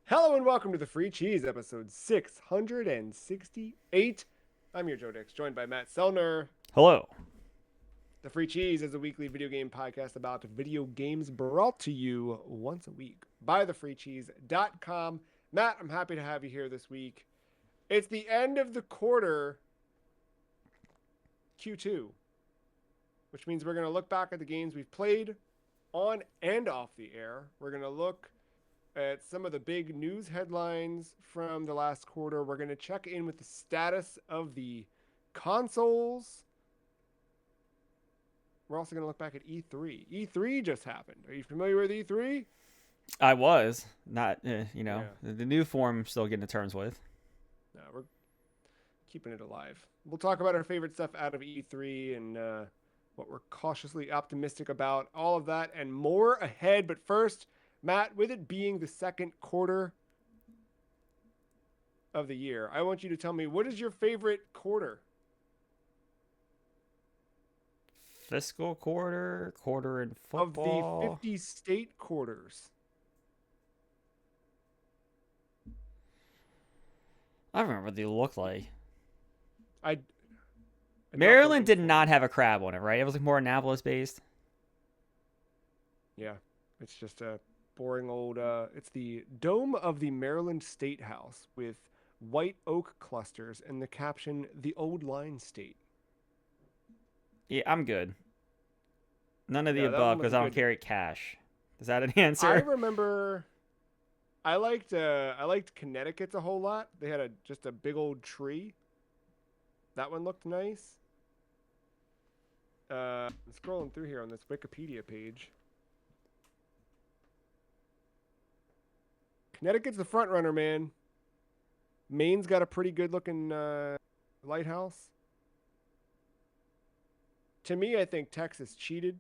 Hello and welcome to the Free Cheese, episode 668. I'm your Joe Dix, joined by Matt Selner. Hello. The Free Cheese is a weekly video game podcast about video games brought to you once a week by thefreecheese.com. Matt, I'm happy to have you here this week. It's the end of the quarter, Q2, which means we're going to look back at the games we've played on and off the air. We're going to look at some of the big news headlines from the last quarter. We're going to check in with the status of the consoles. We're also going to look back at E3. E3 just happened. Are you familiar with E3? I was not, Yeah. the new form I'm still getting to terms with. No, we're keeping it alive. We'll talk about our favorite stuff out of E3 and what we're cautiously optimistic about. All of that and more ahead. But first, Matt, with it being the second quarter of the year, I want you to tell me, what is your favorite quarter? Fiscal quarter in Of the football. 50 state quarters? I don't remember what they look like. I, I dropped a Maryland link did for you. not have a crab on it, right? It was like more Annapolis based. Yeah, it's just a boring old. It's the dome of the Maryland State House with white oak clusters and the caption "The Old Line State." Yeah, I'm good. None of the Yeah, that one above because looks I don't good. carry cash. Is that an I answer? remember I liked Connecticut's a whole lot. They had a just a big old tree. That one looked nice. I'm scrolling through here on this Wikipedia page. Connecticut's the front runner, man. Maine's got a pretty good looking lighthouse. To me, I think Texas cheated.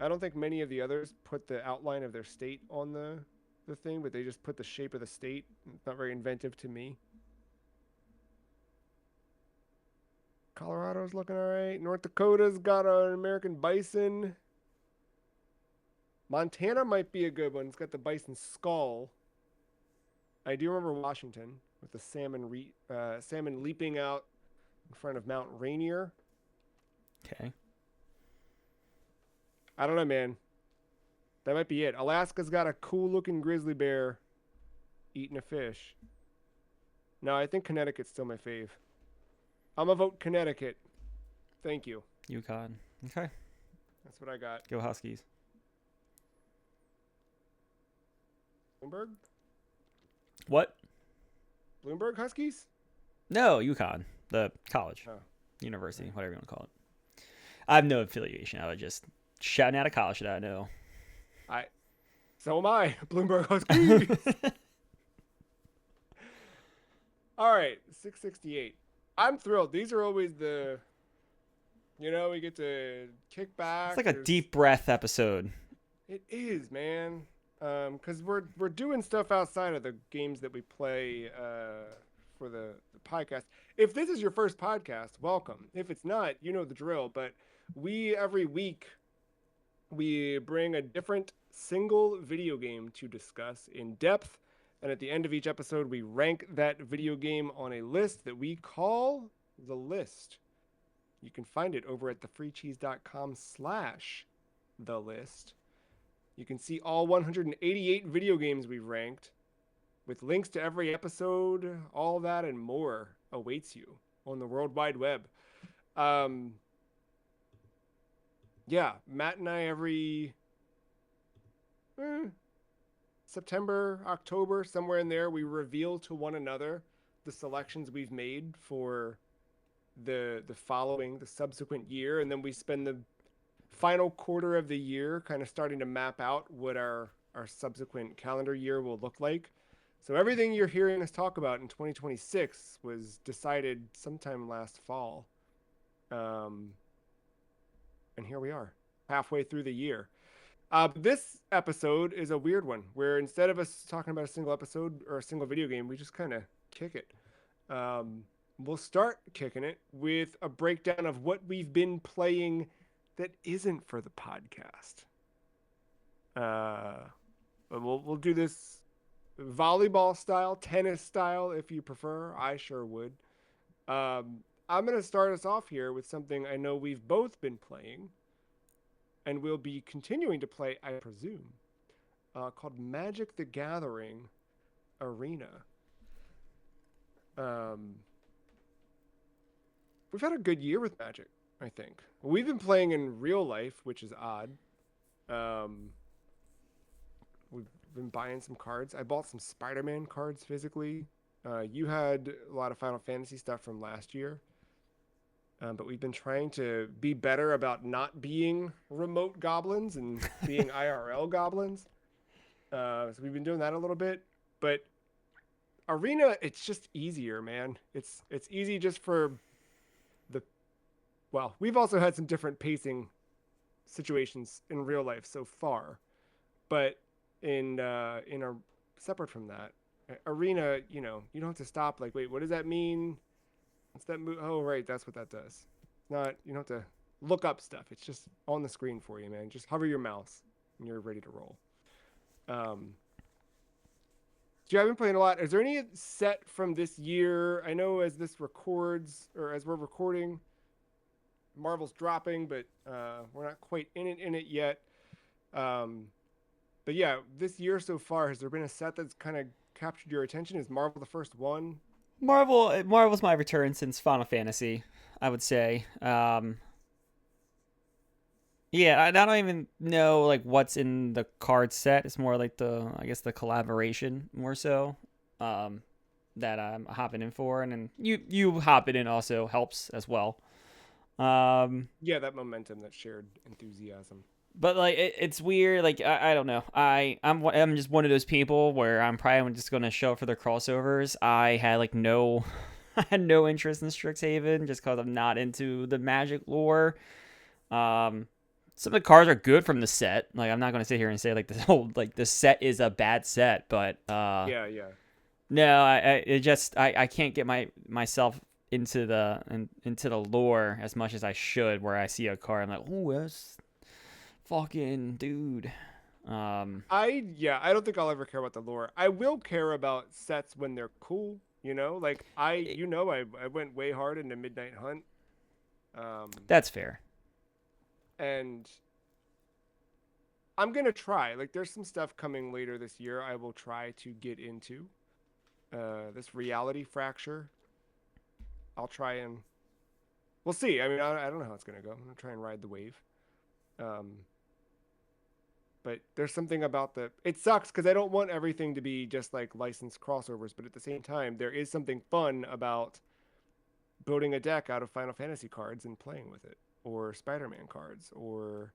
I don't think many of the others put the outline of their state on the thing, but they just put the shape of the state. It's not very inventive to me. Colorado's looking all right. North Dakota's got an American bison. Montana might be a good one. It's got the bison skull. I do remember Washington with the salmon leaping out in front of Mount Rainier. Okay. I don't know, man. That might be it. Alaska's got a cool looking grizzly bear eating a fish. No, I think Connecticut's still my fave. I'm gonna vote Connecticut. Thank you. Yukon. Okay. That's what I got. Go Huskies. Bloomberg? What? Bloomberg Huskies? No, Yukon. The college, Oh, university, whatever you want to call it. I have no affiliation. I was just shouting out of college that I know. I. So am I. Bloomberg Huskies. All right, 668. I'm thrilled. These are always the. We get to kick It's back. like a deep breath episode. It is, man. Because we're doing stuff outside of the games that we play for the podcast. If this is your first podcast, welcome. If it's not, you know the drill. But every week we bring a different single video game to discuss in depth, and at the end of each episode, we rank that video game on a list that we call the list. You can find it over at thefreecheese.com/the list. You can see all 188 video games we've ranked with links to every episode. All that and more awaits you on the World Wide Web. Um, yeah, Matt and I every September, October, somewhere in there, we reveal to one another the selections we've made for the subsequent year, and then we spend the final quarter of the year kind of starting to map out what our subsequent calendar year will look like. So everything you're hearing us talk about in 2026 was decided sometime last fall. Um, and here we are, halfway through the year. This episode is a weird one where instead of us talking about a single episode or a single video game, we just kind of kick it. Um, we'll start kicking it with a breakdown of what we've been playing that isn't for the podcast. But we'll do this volleyball style, tennis style, if you prefer. I sure would. I'm going to start us off here with something I know we've both been playing and will be continuing to play, I presume, called Magic the Gathering Arena. We've had a good year with Magic, I think. We've been playing in real life, which is odd. We've been buying some cards. I bought some Spider-Man cards physically. You had a lot of Final Fantasy stuff from last year. But we've been trying to be better about not being remote goblins and being IRL goblins. So we've been doing that a little bit. But Arena, it's just easier, man. It's easy just for the well, we've also had some different pacing situations in real life so far. But in a separate from that, Arena, you don't have to stop like, wait, what does that mean? What's that move? Oh, right, that's what that does. It's not, you don't have to look up stuff. It's just on the screen for you, man. Just hover your mouse and you're ready to roll. So I've been playing a lot. Is there any set from this year? I know as this records, or as we're recording, Marvel's dropping, but we're not quite in it yet. But yeah, this year so far, has there been a set that's kind of captured your attention? Is Marvel the first one? Marvel's my return since Final Fantasy, I would say. Yeah, I don't even know like what's in the card set. It's more like I guess the collaboration more so. Um, that I'm hopping in for, and then you hopping in also helps as well. Um, Yeah, that momentum, that shared enthusiasm. but like it's weird. Like I don't know. I'm just one of those people where I'm probably just gonna show up for the crossovers. I had like no I had no interest in Strixhaven just because I'm not into the Magic lore. Um, some of the cards are good from the set. Like I'm not gonna sit here and say like the whole like the set is a bad set, but Yeah, yeah. no, I can't get myself into the lore as much as I should. Where I see a card, I'm like, oh, that's fucking dude. I don't think I'll ever care about the lore. I will care about sets when they're cool, Like I went way hard into Midnight Hunt. That's fair. And I'm gonna try. Like there's some stuff coming later this year I will try to get into. This reality fracture. I'll try and we'll see. I mean, I don't know how it's gonna go. I'm gonna try and ride the wave. Um, but there's something about it sucks because I don't want everything to be just like licensed crossovers, but at the same time there is something fun about building a deck out of Final Fantasy cards and playing with it, or Spider-Man cards, or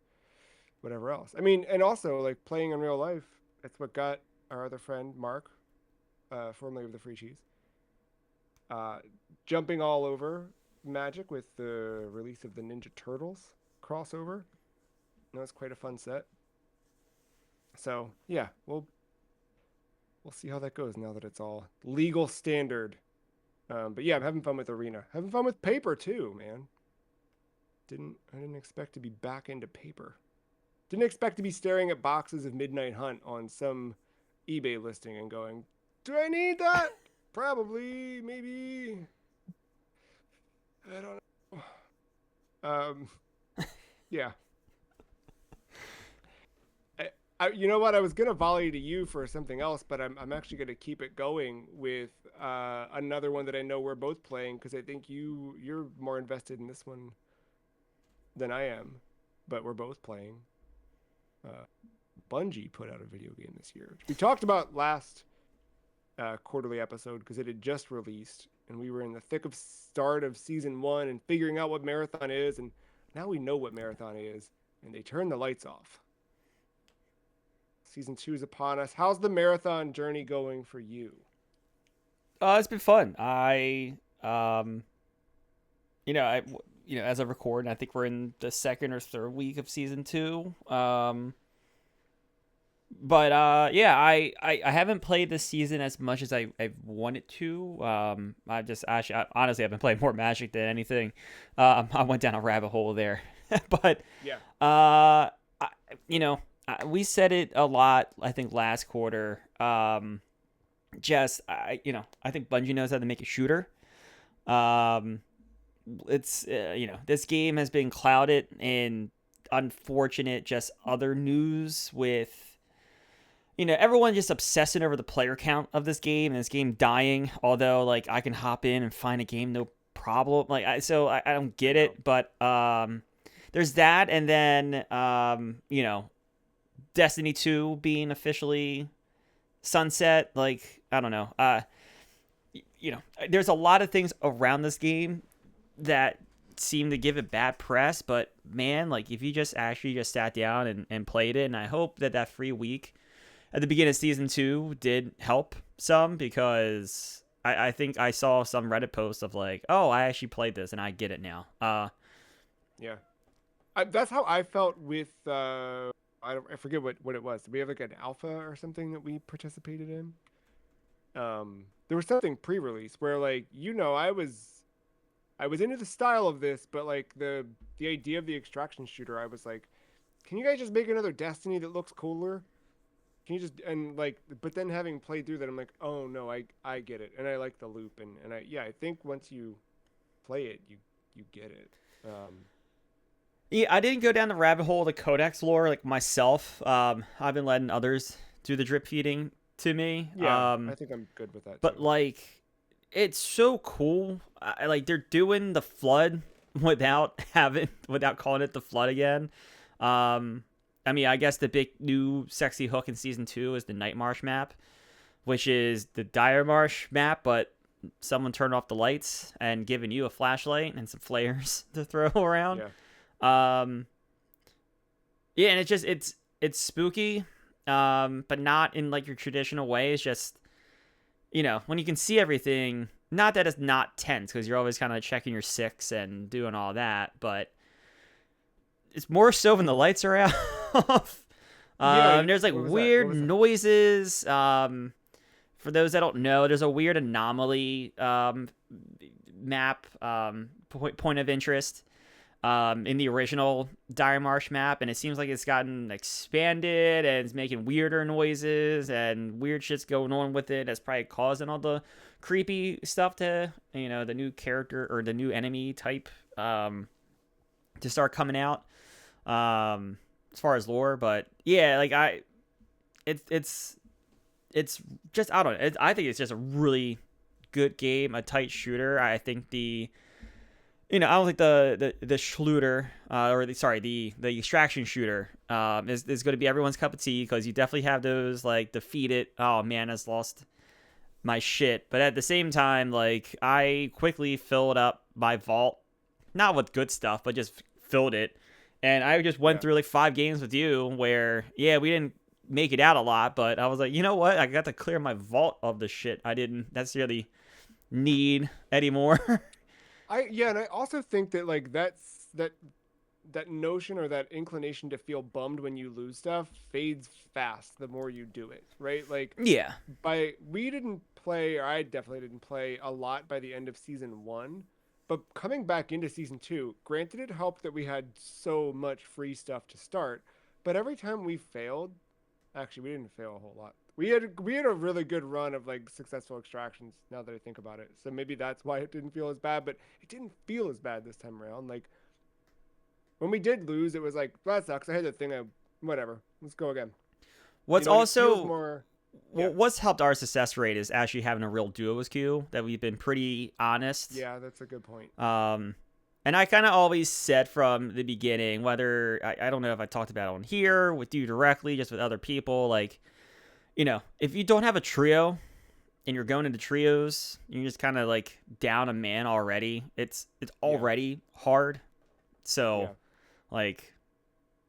whatever else. I mean, and also like playing in real life, that's what got our other friend Mark, formerly of the Free Cheese, uh, jumping all over Magic with the release of the Ninja Turtles crossover. That was quite a fun set. So yeah, we'll see how that goes now that it's all legal standard. But yeah, I'm having fun with Arena. Having fun with paper too, man. I didn't expect to be back into paper. Didn't expect to be staring at boxes of Midnight Hunt on some eBay listing and going, "Do I need that? Probably, maybe. I don't know." Yeah. You know what? I was gonna volley to you for something else, but I'm actually gonna keep it going with another one that I know we're both playing because I think you're more invested in this one than I am, but we're both playing. Uh, Bungie put out a video game this year, which we talked about last quarterly episode because it had just released, and we were in the thick of start of season 1 and figuring out what Marathon is, and now we know what Marathon is, and they turned the lights off. Season 2 is upon us. How's the Marathon journey going for you? It's been fun. I as I record, I think we're in the second or third week of season 2. But yeah, I haven't played this season as much as I wanted to. I honestly I've been playing more Magic than anything. I went down a rabbit hole there, but Yeah. I, we said it a lot. I think last quarter. just I think Bungie knows how to make a shooter. Um, it's this game has been clouded in unfortunate just other news with everyone just obsessing over the player count of this game and this game dying. Although like I can hop in and find a game no problem. Like I don't get No. it, but there's that, and then Destiny 2 being officially sunset. Like I don't know. There's a lot of things around this game that seem to give it bad press, but man, like if you just actually just sat down and played it, and I hope that free week at the beginning of season 2 did help some, because I think I saw some Reddit posts of like, oh, I actually played this and I get it now. Yeah. That's how I felt with I forget what it was. Did we have like an alpha or something that we participated in? There was something pre-release where like I was into the style of this, but like the idea of the extraction shooter, I was like, can you guys just make another Destiny that looks cooler? Can you just and like but then having played through that, I'm like, oh no, I get it, and I like the loop, and I think once you play it, you get it. Yeah, I didn't go down the rabbit hole of the Codex lore like myself. I've been letting others do the drip feeding to me. Yeah, I think I'm good with that But too. like, it's so cool. Like they're doing the flood without calling it the flood again. I mean, I guess the big new sexy hook in season 2 is the Night Marsh map, which is the Dire Marsh map, but someone turned off the lights and given you a flashlight and some flares to throw around. Yeah, Um, yeah, and it's spooky, but not in like your traditional way. It's just when you can see everything. Not that it's not tense, because you're always kind of checking your six and doing all that, but it's more so when the lights are off. yeah. There's like What was that? What weird was that? noises. For those that don't know, there's a weird anomaly map point of interest in the original Dire Marsh map, and it seems like it's gotten expanded and it's making weirder noises and weird shit's going on with it. That's probably causing all the creepy stuff to the new character or the new enemy type to start coming out as far as lore. But yeah, like it's just I don't know. I think it's just a really good game, a tight shooter. I think I don't think the Schluter the extraction shooter is going to be everyone's cup of tea, because you definitely have those like defeated. Oh man, has lost my shit. But at the same time, like I quickly filled up my vault, not with good stuff, but just filled it. And I just went Yeah, through like 5 games with you where, yeah, we didn't make it out a lot, but I was like, you know what? I got to clear my vault of the shit I didn't necessarily need anymore. and I also think that like that notion or that inclination to feel bummed when you lose stuff fades fast the more you do it, right? Like Yeah. we didn't play, or I definitely didn't play a lot by the end of season 1, but coming back into season 2, granted it helped that we had so much free stuff to start, but every time we failed, actually we didn't fail a whole lot. We had a really good run of like successful extractions now that I think about it. So maybe that's why it didn't feel as bad, but it didn't feel as bad this time around. Like when we did lose, it was like, well, that sucks. I had the thing. Whatever. Let's go again. What's It feels also more. Yeah. what's helped our success rate is actually having a real duos queue that we've been pretty honest. Yeah, that's a good point. And I kind of always said from the beginning, whether I don't know if I talked about it on here with you directly, just with other people, like, if you don't have a trio and you're going into trios, you're just kind of like down a man already. It's Yeah. already hard. So, Yeah. like,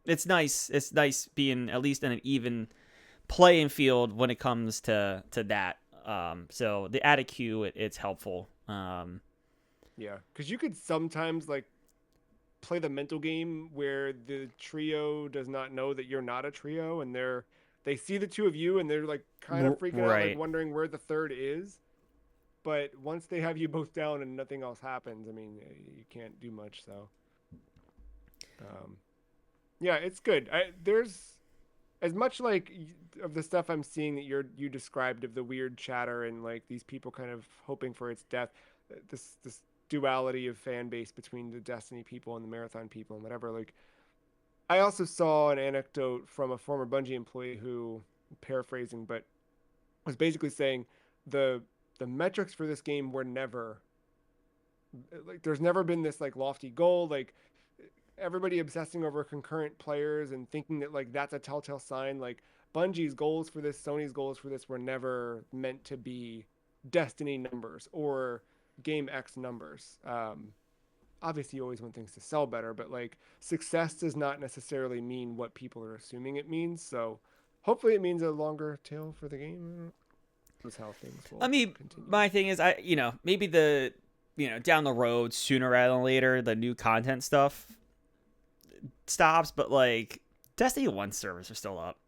it's nice. It's nice being at least in an even playing field when it comes to that. So the added queue, it's helpful. Yeah. Because you could sometimes like play the mental game where the trio does not know that you're not a trio, and they see the two of you and they're like kind of freaking out, like Right. wondering where the third is. But once they have you both down and nothing else happens, I mean, you can't do much. So, um, yeah, it's good. as much like of the stuff I'm seeing that you described of the weird chatter and like these people kind of hoping for its death, this duality of fan base between the Destiny people and the Marathon people and whatever. Like, I also saw an anecdote from a former Bungie employee who, paraphrasing, but was basically saying the the metrics for this game were never like there's never been this like lofty goal like everybody obsessing over concurrent players and thinking that like that's a telltale sign like Bungie's goals for this, Sony's goals for this were never meant to be Destiny numbers or Game X numbers. Obviously, you always want things to sell better, but like success does not necessarily mean what people are assuming it means. So hopefully, it means a longer tail for the game. That's how things I will mean, continue. my thing is, maybe down the road, sooner rather than later, the new content stuff stops, but like Destiny 1 servers are still up.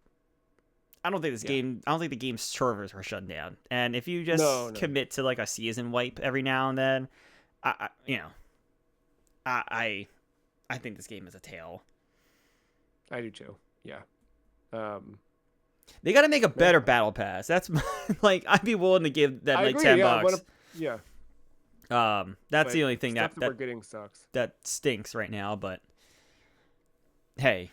Yeah. I don't think the game's servers are shut down. And if you No, just no, commit to like a season wipe every now and then, I you know, I think this game is a tail. I do too. Yeah. Um, They got to make a better Marathon. battle pass. That's like I'd be willing to give them I like agree. $10. Yeah. I want to. Yeah. That's But the only thing stuff that we're getting sucks. that stinks right now. But hey,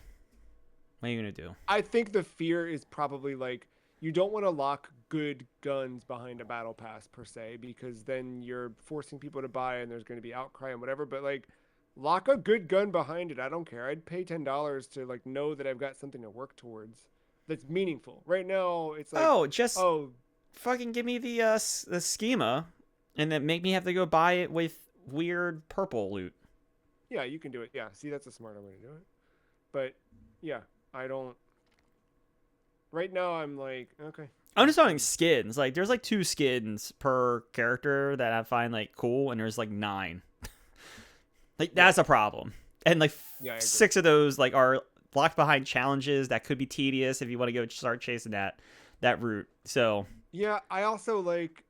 what are you gonna do? I think the fear is probably like you don't want to lock good guns behind a battle pass per se because then you're forcing people to buy and there's going to be outcry and whatever. But like lock a good gun behind it. I don't care. I'd pay $10 to like know that I've got something to work towards that's meaningful. Right now, it's like, Oh, just oh fucking give me the schema, and then make me have to go buy it with weird purple loot. yeah, you can do it. Yeah, see, that's a smarter way to do it. But yeah, I don't. Right now, I'm like, okay, I'm I just talking can. skins. Like there's like 2 skins per character that I find like cool, and there's like 9. Like Yeah, that's a problem. And like yeah, I agree. 6 of those like are locked behind challenges that could be tedious if you want to go start chasing that route. So Yeah, I also like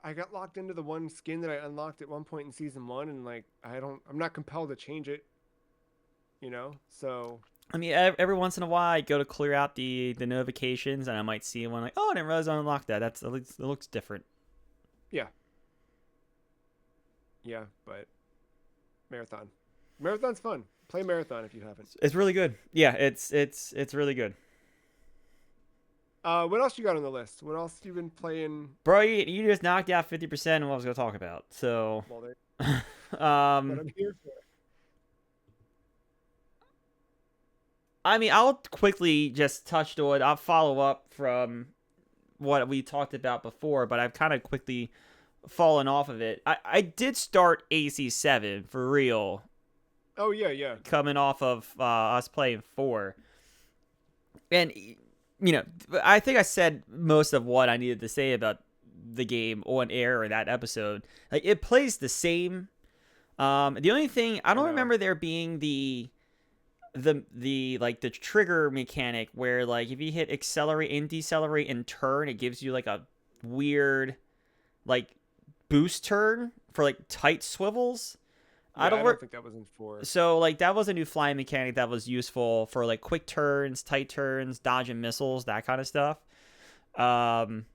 I got locked into the one skin that I unlocked at one point in season one, and like I'm not compelled to change it, you know. So I mean, every once in a while, I go to clear out the notifications, and I might see one like, oh, I didn't realize I unlocked that. It looks different. yeah, yeah, but marathon's fun. Play marathon if you haven't. It's really good. Yeah, it's really good, What else you got on the list? What else you been playing? bro. You just knocked out 50% of what I was gonna talk about. So, Well, there, what um, I'm here for. I mean, I'll quickly just touch on. I'll follow up from what we talked about before, but I've kind of quickly fallen off of it. I did start AC7 for real, Oh yeah, yeah. coming off of us playing 4. And I think I said most of what I needed to say about the game on air in that episode. Like it plays the same. The only thing I I don't know. remember there being the like the trigger mechanic where like if you hit accelerate and decelerate and turn, it gives you like a weird like boost turn for like tight swivels. I Yeah, don't I re- don't think that was in four. So like that was a new flying mechanic that was useful for like quick turns, tight turns, dodging missiles, that kind of stuff. Um,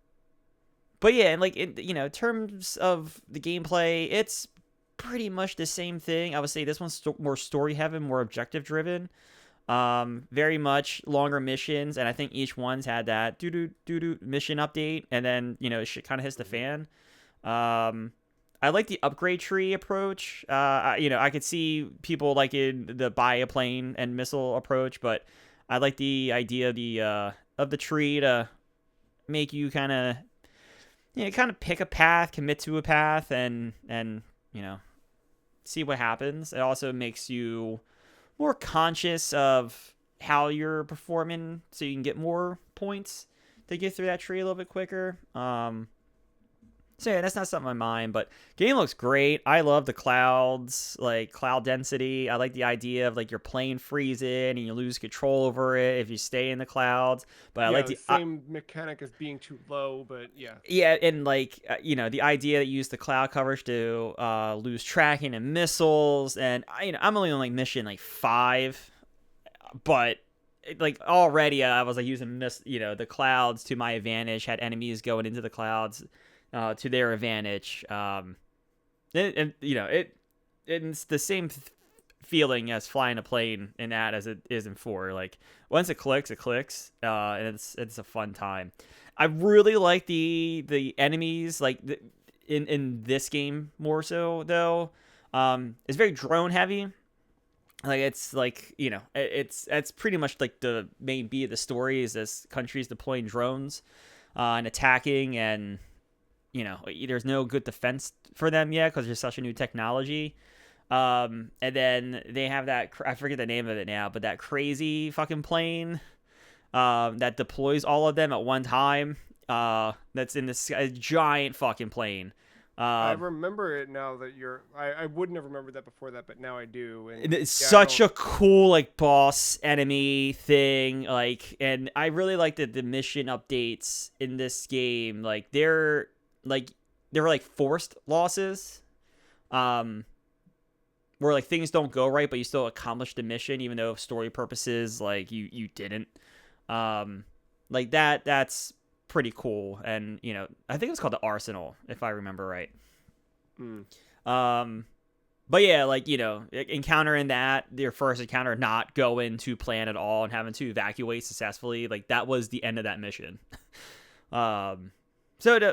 but yeah, and like in terms of the gameplay, it's pretty much the same thing. I would say this one's more story heavy, more objective driven. Very much longer missions, and I think each one's had that doo mission update, and then shit kind of hits the Mhm. fan. Um, I like the upgrade tree approach. I could see people like in the buy a plane and missile approach, but I like the idea of the tree to make you kind of pick a path, commit to a path, and you know see what happens. It also makes you more conscious of how you're performing, so you can get more points to get through that tree a little bit quicker. So yeah, that's not something on my mind, but game looks great. I love the clouds, like cloud density. I like the idea of like your plane freezing and you lose control over it if you stay in the clouds. But I Yeah, like the the same mechanic as being too low, but yeah. yeah, and like the idea that you use the cloud coverage to lose tracking and missiles, and I'm only on like mission like 5, but like already I was like using the clouds to my advantage, had enemies going into the clouds to their advantage. And it's the same feeling as flying a plane in that as it is in 4. Like once it clicks, and it's a fun time. I really like the enemies like in this game more so though. It's very drone heavy. Like it's like it's pretty much like the main beat of the story is this country's deploying drones and attacking, and there's no good defense for them yet because there's such a new technology. And then they have that I forget the name of it now, but that crazy fucking plane that deploys all of them at one time. That's in this giant fucking plane. I remember it now that I wouldn't have remembered that before that, but now I do. And It's yeah, such a cool like boss enemy thing, like, and I really like the mission updates in this game. Like they're like forced losses, where like things don't go right, but you still accomplish the mission even though story purposes like you didn't. Like that's pretty cool, and I think it's called the Arsenal if I remember right. Mm. But yeah, like encountering that, your first encounter not going to plan at all and having to evacuate successfully, like that was the end of that mission. So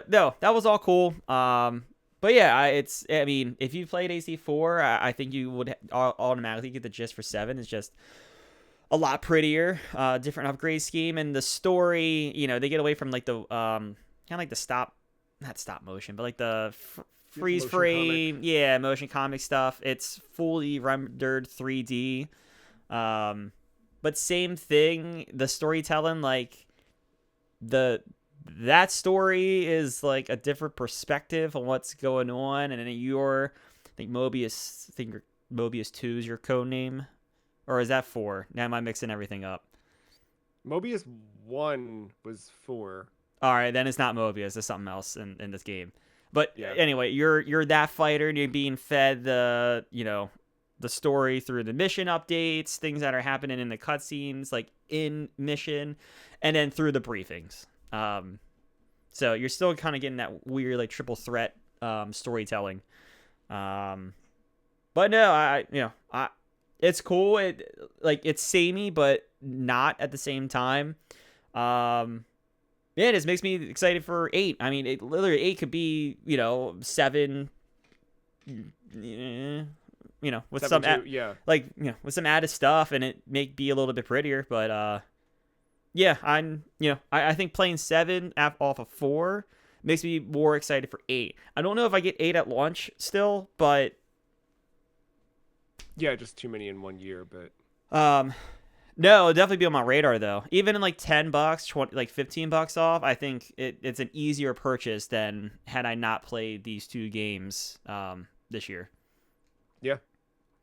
no, that was all cool. But yeah, I mean, if you played AC4, I think you would automatically get the gist for 7. It's just a lot prettier, different upgrade scheme, and the story. They get away from like the kind of like the not stop motion, but like the freeze frame, motion comic stuff. It's fully rendered 3D, but same thing. The storytelling, like that story is like a different perspective on what's going on, and then I think Mobius 2 is your code name. Or is that 4? Now am I mixing everything up? Mobius 1 was 4. All right, then it's not Mobius. It's something else in this game. But yeah. Anyway, you're that fighter, and you're being fed the story through the mission updates, things that are happening in the cutscenes, like in mission, and then through the briefings. So you're still kind of getting that weird like triple threat storytelling. But no, I it's cool. It's samey, but not at the same time. Yeah, it just makes me excited for 8. I mean, literally 8 could be 7. With 7 some with some added stuff, and it may be a little bit prettier. But yeah, I think playing 7 off of 4 makes me more excited for 8. I don't know if I get 8 at launch still, but. Yeah, just too many in one year, but no, it'll definitely be on my radar though. Even in like $10, 20, like $15 off, I think it's an easier purchase than had I not played these 2 games this year. Yeah,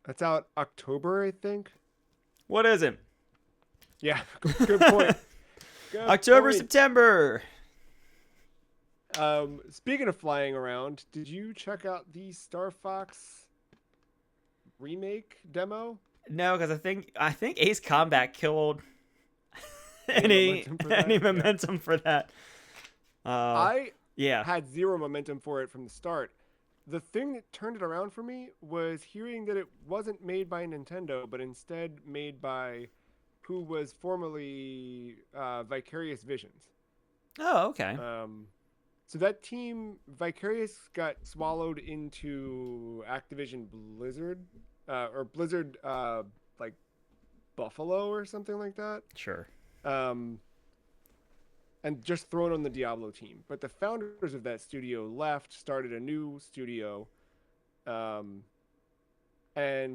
that's out October, I think. What is it? Yeah, good point. October, point. September. Speaking of flying around, did you check out the Star Fox remake demo? No, because I think Ace Combat killed any momentum for that. I had zero momentum for it from the start. The thing that turned it around for me was hearing that it wasn't made by Nintendo, but instead made by who was formerly Vicarious Visions. Oh, okay. So that team, Vicarious, got swallowed into Activision Blizzard. Or Blizzard, like Buffalo or something like that. Sure. And just thrown on the Diablo team. But the founders of that studio left, started a new studio, and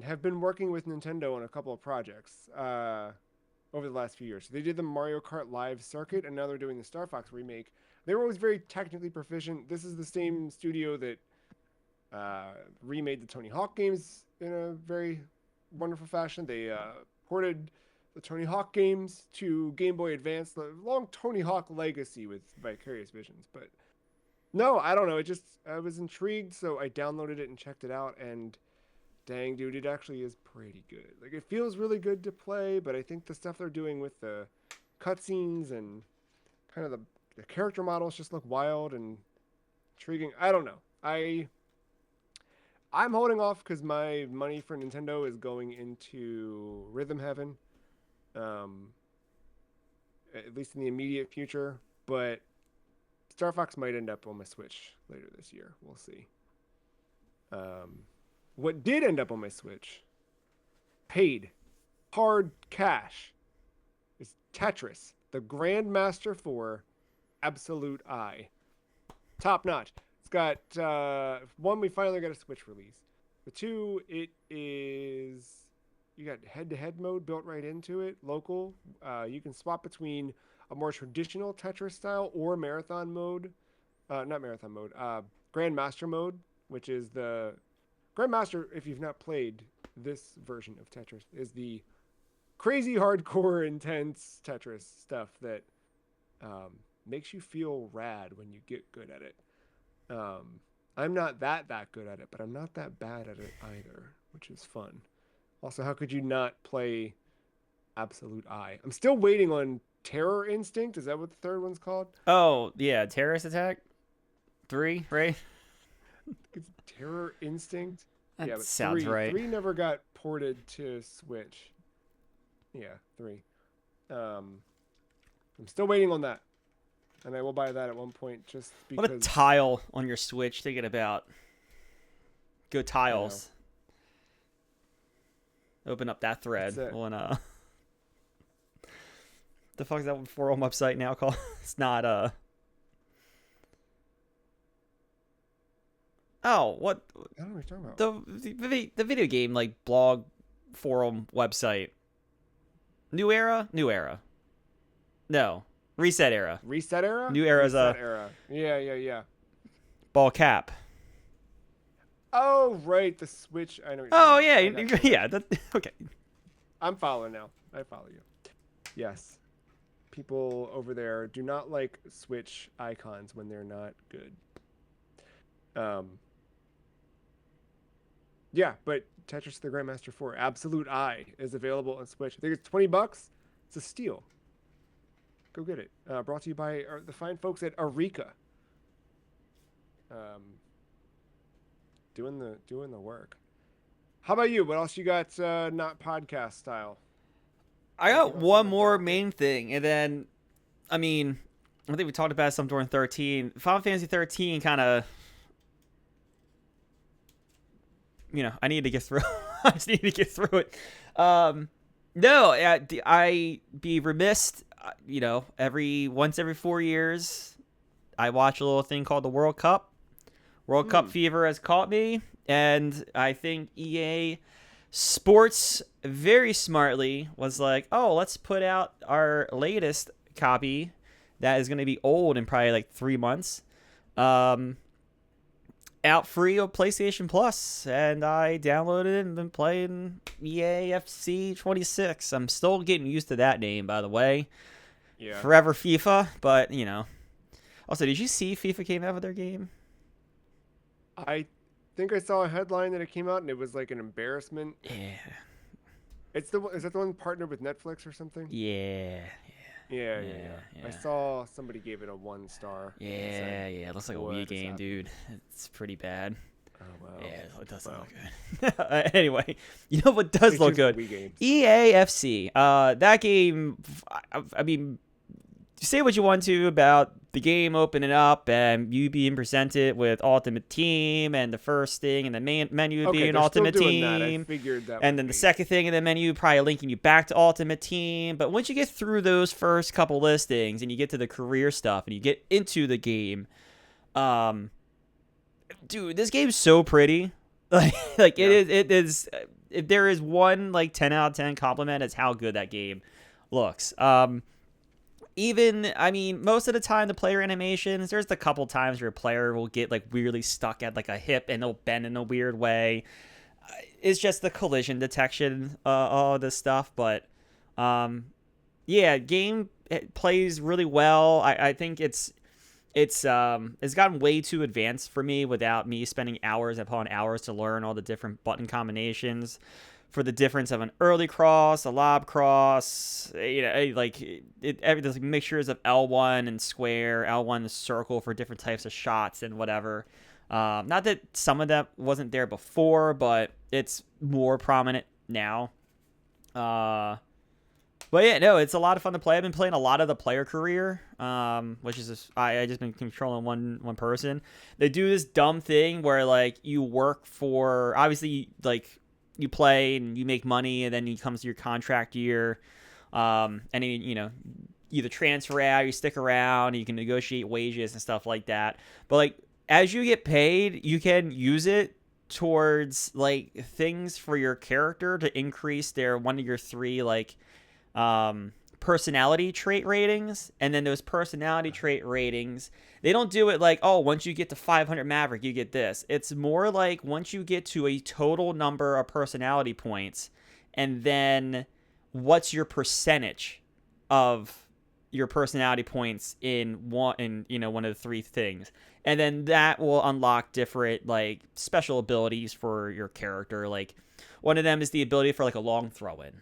have been working with Nintendo on a couple of projects over the last few years. So they did the Mario Kart Live circuit, and now they're doing the Star Fox remake. They were always very technically proficient. This is the same studio that remade the Tony Hawk games in a very wonderful fashion. They ported the Tony Hawk games to Game Boy Advance, the long Tony Hawk legacy with Vicarious Visions. But no, I don't know. I was intrigued, so I downloaded it and checked it out. And dang, dude, it actually is pretty good. Like, it feels really good to play, but I think the stuff they're doing with the cutscenes and kind of the character models just look wild and intriguing. I don't know. I'm holding off because my money for Nintendo is going into Rhythm Heaven, um, at least in the immediate future. But Star Fox might end up on my Switch later this year. We'll see. What did end up on my Switch, paid hard cash, is Tetris, the Grandmaster 4 Absolute Eye. Top notch. It's got one, we finally got a Switch release. The two, it is, you got head-to-head mode built right into it, local. You can swap between a more traditional Tetris style or marathon mode. Not marathon mode. Grandmaster mode, which is the Grandmaster. If you've not played this version of Tetris, is the crazy hardcore intense Tetris stuff that makes you feel rad when you get good at it. I'm not that good at it, but I'm not that bad at it either, which is fun. Also, how could you not play Absolute Eye? I'm still waiting on Terror Instinct. Is that what the third one's called? Oh yeah, Terrorist Attack 3, right? It's Terror Instinct. That Yeah, but sounds right. 3 never got ported to Switch. Yeah, 3. I'm still waiting on that. And I will buy that at one point just because. What a tile on your Switch. Thinking about. Go tiles. Open up that thread on the fuck is that forum website now called? It's not Oh, what? I don't know what you're talking about. The video game like blog forum website. New Era? New Era. No. Reset Era. Reset Era? New Era's Reset Era. Yeah. Ball cap. Oh, right, the Switch. I know what Oh you're talking yeah, about. yeah. Okay. I'm following now. I follow you. Yes. People over there do not like Switch icons when they're not good. Yeah, but Tetris the Grandmaster 4 Absolute Eye is available on Switch. I think it's $20. It's a steal. Go get it. Brought to you by the fine folks at Arika. Doing the work. How about you? What else you got? Not podcast style. I got one more main thing, and then, I mean, I think we talked about some during 13. Final Fantasy 13 kind of, I need to get through. I just need to get through it. No, I be remiss. Every 4 years, I watch a little thing called the World Cup. World Cup fever has caught me, and I think EA Sports very smartly was like, oh, let's put out our latest copy that is going to be old in probably like 3 months, out free on PlayStation Plus, and I downloaded it and been playing EA FC 26. I'm still getting used to that name, by the way. Yeah. Forever FIFA, but Also, did you see FIFA came out with their game? I think I saw a headline that it came out and it was like an embarrassment. Yeah. Is that the one partnered with Netflix or something? Yeah. I saw somebody gave it a 1 star. Yeah. It looks like a Wii game, dude. It's pretty bad. Oh wow. Yeah, it doesn't look good. Anyway, you know what does look good? EAFC. That game. I mean, say what you want to about the game opening up and you being presented with Ultimate Team and the first thing and the main menu being Ultimate Team. I figured that. And then the second thing in the menu probably linking you back to Ultimate Team. But once you get through those first couple listings and you get to the career stuff and you get into the game, dude, this game's so pretty. It is. If there is one 10 out of 10 compliment, it's how good that game looks. Most of the time, the player animations, there's a couple times where a player will get weirdly stuck at a hip and they'll bend in a weird way. It's just the collision detection, all this stuff. But, game plays really well. I think it's it's gotten way too advanced for me without me spending hours upon hours to learn all the different button combinations for the difference of an early cross, a lob cross, like there's mixtures of L1 and square, L1 and circle for different types of shots and whatever. Not that some of that wasn't there before, but it's more prominent now. But yeah, no, it's a lot of fun to play. I've been playing a lot of the player career, which is I just been controlling one person. They do this dumb thing where like you work for, obviously, like you play and you make money, and then it comes to your contract year, and then, either transfer out, you stick around, you can negotiate wages and stuff like that. But like as you get paid, you can use it towards like things for your character to increase their one of your three like personality trait ratings. And then those personality trait ratings, they don't do it like, oh, once you get to 500 Maverick, you get this. It's more like once you get to a total number of personality points, and then what's your percentage of your personality points in one of the three things. And then that will unlock different like special abilities for your character. Like one of them is the ability for like a long throw in,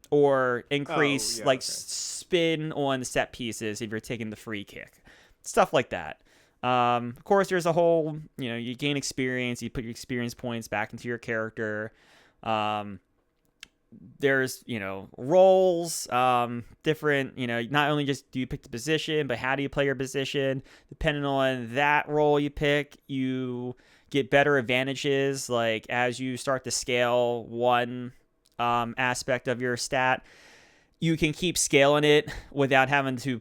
or increase spin on set pieces if you're taking the free kick, stuff like that. Of course, there's a whole, you gain experience, you put your experience points back into your character. There's, roles, different, not only just do you pick the position, but how do you play your position? Depending on that role you pick, you get better advantages. Like as you start to scale one aspect of your stat, you can keep scaling it without having to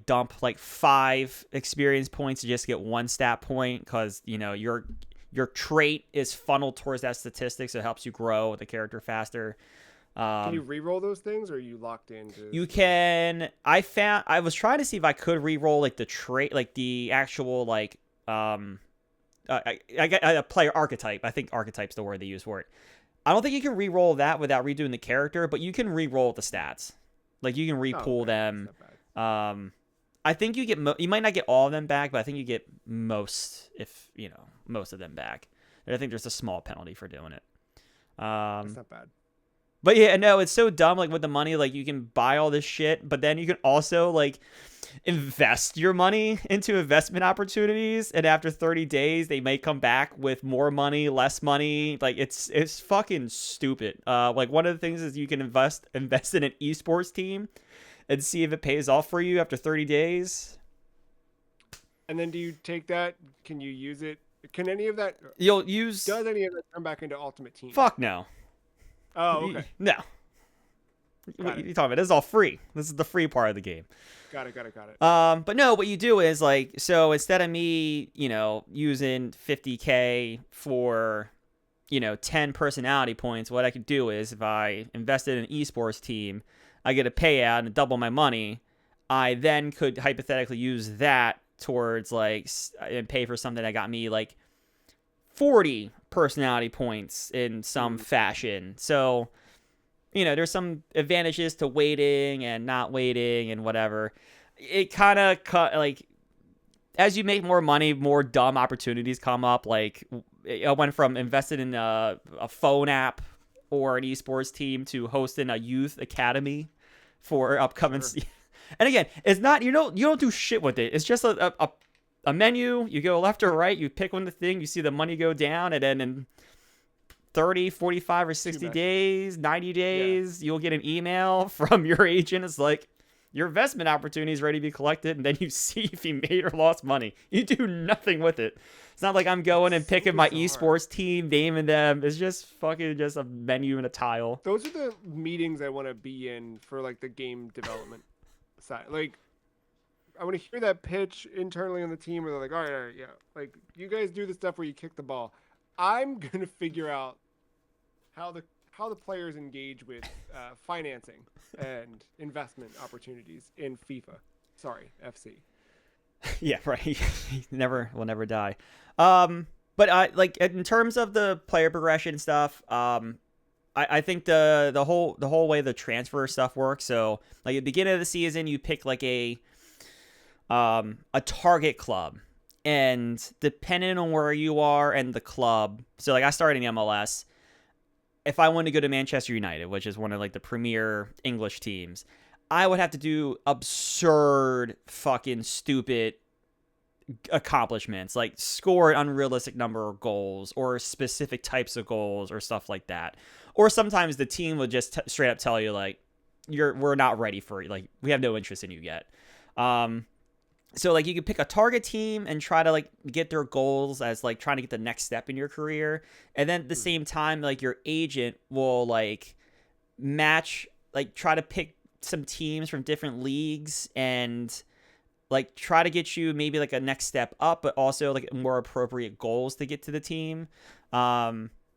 dump 5 experience points to just get 1 stat point, because your trait is funneled towards that statistic, so it helps you grow the character faster. Can you re-roll those things, or are you locked into? You can. I was trying to see if I could re-roll like the trait, like the actual I got a player archetype. I think archetype's the word they use for it. I don't think you can re-roll that without redoing the character, but you can re-roll the stats. Like you can re-pull them. I think you get you might not get all of them back, but I think you get most, if most of them back. And I think there's a small penalty for doing it. That's not bad. But yeah, no, it's so dumb. Like with the money, like you can buy all this shit, but then you can also like invest your money into investment opportunities, and after 30 days they may come back with more money, less money. Like it's fucking stupid. Like one of the things is you can invest in an esports team and see if it pays off for you after 30 days. And then do you take that? Can you use it? Can any of that? Does any of that turn back into Ultimate Team? Fuck no. Oh, okay. No. What are you talking about? This is all free. This is the free part of the game. Got it. But no, what you do is like, so instead of me, using 50K for, 10 personality points, what I could do is if I invested in an esports team, I get a payout and double my money. I then could hypothetically use that towards and pay for something that got me 40 personality points in some fashion. So, there's some advantages to waiting and not waiting and whatever. It kind of as you make more money, more dumb opportunities come up. Like I went from invested in a phone app or an esports team to hosting a youth academy for upcoming. Sure. And again, it's not, you don't do shit with it. It's just a menu. You go left or right, you pick one the thing, you see the money go down, and then in 30, 45, or 60 days, 90 days, you'll get an email from your agent. It's like, your investment opportunity is ready to be collected, and then you see if you made or lost money. You do nothing with it. It's not like I'm going and picking my esports team, naming them. It's just fucking just a menu and a tile. Those are the meetings I want to be in for the game development side. I want to hear that pitch internally on the team where they're like, all right, yeah. You guys do the stuff where you kick the ball. I'm going to figure out how the players engage with financing and investment opportunities in FIFA. Sorry, FC. Yeah, right. Will never die. But in terms of the player progression stuff, I think the whole way the transfer stuff works. So at the beginning of the season, you pick a target club. And depending on where you are and the club, so like I started in the MLS. If I wanted to go to Manchester United, which is one of like the premier English teams, I would have to do absurd, fucking stupid accomplishments, like score an unrealistic number of goals or specific types of goals or stuff like that. Or sometimes the team would just straight up tell you like, we're not ready for you, like we have no interest in you yet. Um, so like you could pick a target team and try to like get their goals as like trying to get the next step in your career, and then at the same time like your agent will like match, like try to pick some teams from different leagues and like try to get you maybe like a next step up, but also like more appropriate goals to get to the team.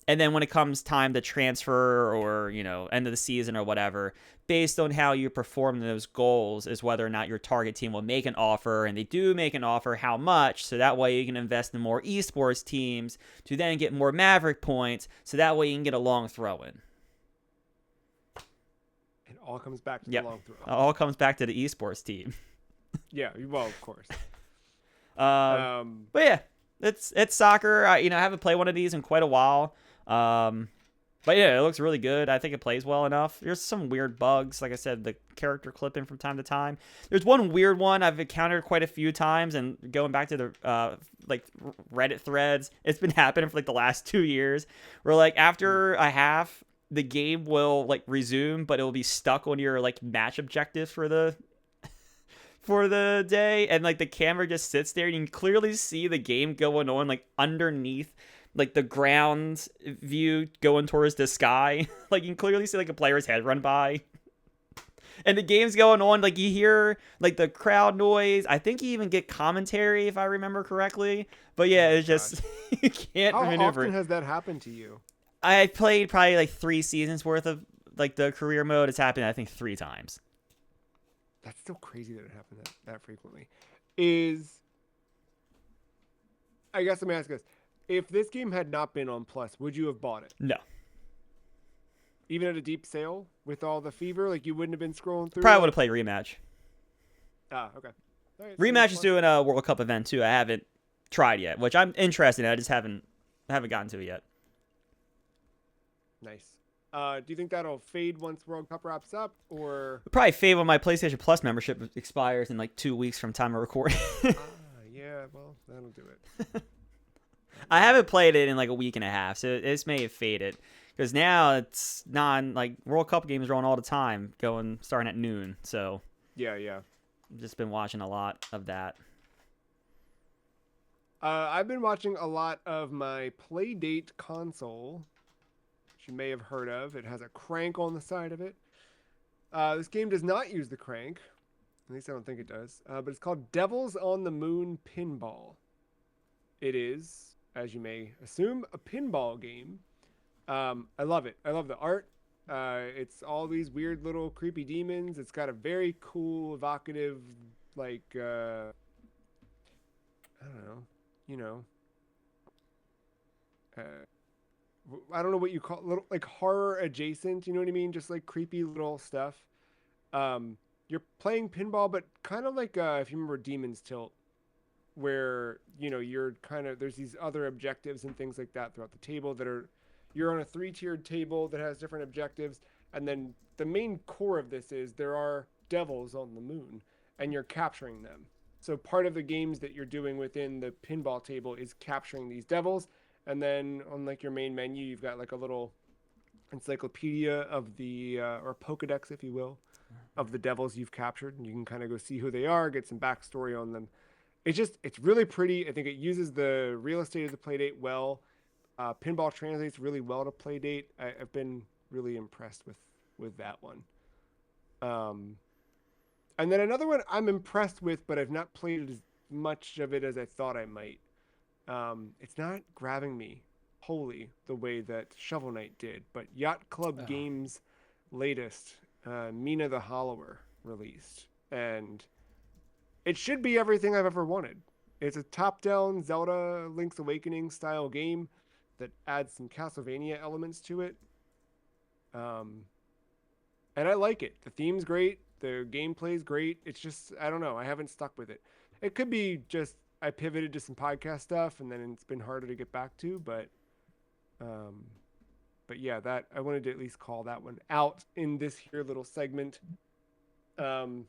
And then when it comes time to transfer or, end of the season or whatever, based on how you perform those goals is whether or not your target team will make an offer, and they do make an offer, how much, so that way you can invest in more esports teams to then get more Maverick points, so that way you can get a long throw in. It all comes back to the long throw. It all comes back to the esports team. Yeah, well, of course. But yeah, it's soccer. I haven't played one of these in quite a while. But yeah, it looks really good. I think it plays well enough. There's some weird bugs, like I said, the character clipping from time to time. There's one weird one I've encountered quite a few times, and going back to the like Reddit threads, it's been happening for like the last 2 years, where like after a half, the game will like resume, but it will be stuck on your like match objective for the day, and like the camera just sits there and you can clearly see the game going on like underneath like the ground view going towards the sky. Like you can clearly see like a player's head run by. And the game's going on, like you hear like the crowd noise. I think you even get commentary if I remember correctly. But yeah, it's just you can't maneuver. How often has that happened to you? I played probably like 3 seasons worth of like the career mode. It's happened I think 3 times. That's still crazy that it happened that frequently. I guess let me ask this. If this game had not been on Plus, would you have bought it? No. Even at a deep sale with all the fever, like you wouldn't have been scrolling through? Probably would have played Rematch. Ah, okay. All right, Rematch is doing a World Cup event too. I haven't tried yet, which I'm interested in. I just haven't gotten to it yet. Nice. Do you think that'll fade once World Cup wraps up, or It'll probably fade when my PlayStation Plus membership expires in like 2 weeks from time of recording. Yeah, well, that'll do it. I haven't played it in like a week and a half, so this may have faded because now it's like World Cup games are on all the time, starting at noon. So yeah, I've just been watching a lot of that. I've been watching a lot of my Playdate console, which you may have heard of. It has a crank on the side of it. This game does not use the crank. At least I don't think it does. But it's called Devils on the Moon Pinball. It is, as you may assume, a pinball game. I love it. I love the art. It's all these weird little creepy demons. It's got a very cool, evocative, like, I don't know, I don't know what you call it, little like horror adjacent, you know what I mean? Just like creepy little stuff. You're playing pinball, but kind of like if you remember Demon's Tilt, where you're kind of, there's these other objectives and things like that throughout the table you're on a 3-tiered table that has different objectives, and then the main core of this is there are devils on the moon and you're capturing them. So part of the games that you're doing within the pinball table is capturing these devils, and then on like your main menu you've got like a little encyclopedia of the or Pokedex, if you will, of the devils you've captured, and you can kind of go see who they are, get some backstory on them. It's really pretty. I think it uses the real estate of the Playdate well. Pinball translates really well to Playdate. I've been really impressed with that one. And then another one I'm impressed with, but I've not played as much of it as I thought I might. It's not grabbing me wholly the way that Shovel Knight did, but Yacht Club Games' latest, Mina the Hollower, released. And it should be everything I've ever wanted. It's a top-down Zelda Link's Awakening style game that adds some Castlevania elements to it. And I like it. The theme's great. The gameplay's great. It's just, I don't know. I haven't stuck with it. It could be just I pivoted to some podcast stuff, and then it's been harder to get back to. Um, but yeah, that I wanted to at least call that one out in this here little segment. Do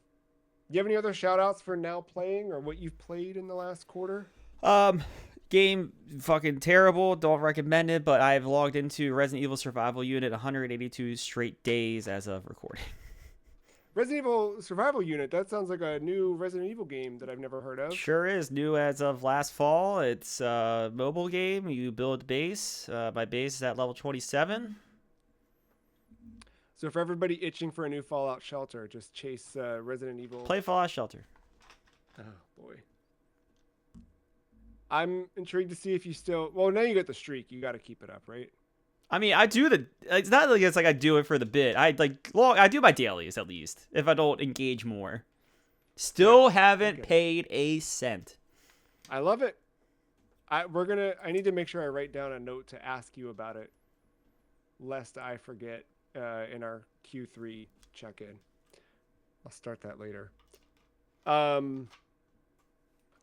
you have any other shout outs for now playing or what you've played in the last quarter? Um, Game fucking terrible. Don't recommend it. But I've logged into Resident Evil Survival Unit 182 straight days as of recording. Resident Evil Survival Unit. That sounds like a new Resident Evil game that I've never heard of. Sure is new as of last fall. It's a mobile game. You build base. My base is at level 27. So for everybody itching for a new Fallout Shelter, just chase Resident Evil. Play Fallout Shelter. Oh boy. I'm intrigued to see if you still. Well, now you got the streak. You got to keep it up, right? I mean, I do the. It's not like it's like I do it for the bit. I do my dailies at least if I don't engage more. Still haven't okay. paid a cent. I love it. I need to make sure I write down a note to ask you about it, lest I forget in our Q3 check-in. I'll start that later.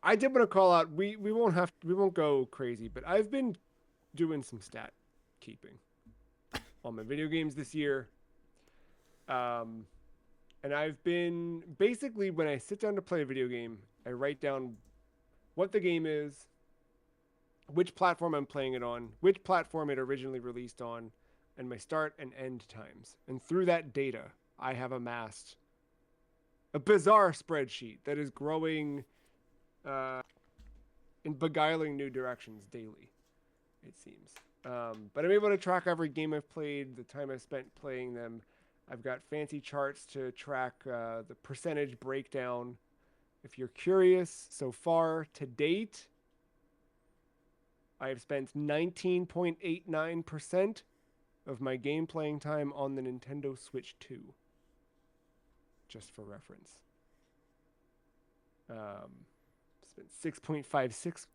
I did want to call out. We won't go crazy, but I've been doing some stat keeping on my video games this year. And I've been basically when I sit down to play a video game, I write down what the game is, which platform I'm playing it on, which platform it originally released on, and my start and end times. And through that data, I have amassed a bizarre spreadsheet that is growing in beguiling new directions daily, it seems. But I'm able to track every game I've played, the time I've spent playing them. I've got fancy charts to track the percentage breakdown. If you're curious, so far to date, I have spent 19.89% of my game playing time on the Nintendo Switch 2. Just for reference. Spent 6.56%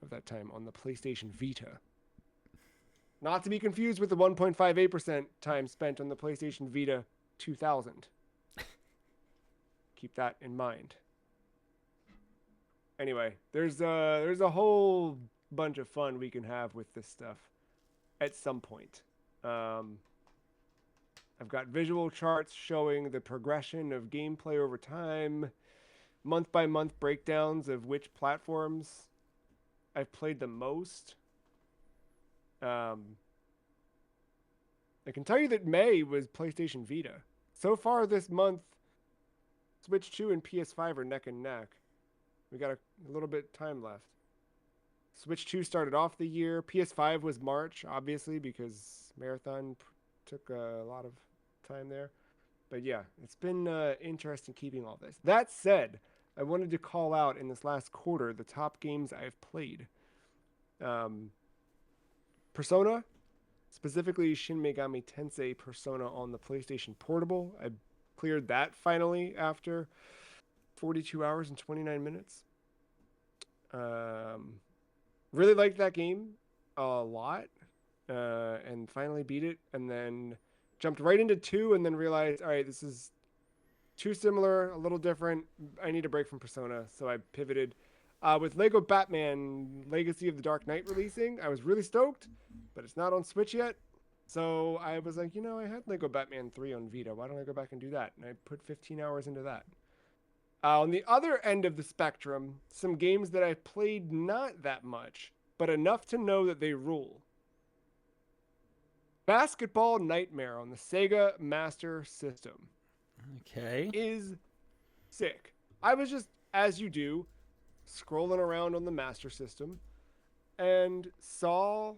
of that time on the PlayStation Vita. Not to be confused with the 1.58% time spent on the PlayStation Vita 2000. Keep that in mind. Anyway, there's a whole bunch of fun we can have with this stuff at some point. I've got visual charts showing the progression of gameplay over time, month by month breakdowns of which platforms I've played the most. I can tell you that May was PlayStation Vita. So far this month, Switch 2 and PS5 are neck and neck. We got a little bit of time left. Switch 2 started off the year. PS5 was March, obviously, because Marathon took a lot of time there. But yeah, it's been interesting keeping all this. That said, I wanted to call out in this last quarter the top games I've played. Persona, specifically Shin Megami Tensei Persona on the PlayStation Portable. I cleared that finally after 42 hours and 29 minutes. Really liked that game a lot, and finally beat it, and then jumped right into 2 and then realized, all right, this is too similar, a little different. I need a break from Persona, so I pivoted. With Lego Batman Legacy of the Dark Knight releasing, I was really stoked, but it's not on Switch yet. So I was like, I had Lego Batman 3 on Vita. Why don't I go back and do that? And I put 15 hours into that. On the other end of the spectrum, some games that I've played not that much, but enough to know that they rule. Basketball Nightmare on the Sega Master System. Okay. Is sick. I was just, as you do, scrolling around on the Master System and saw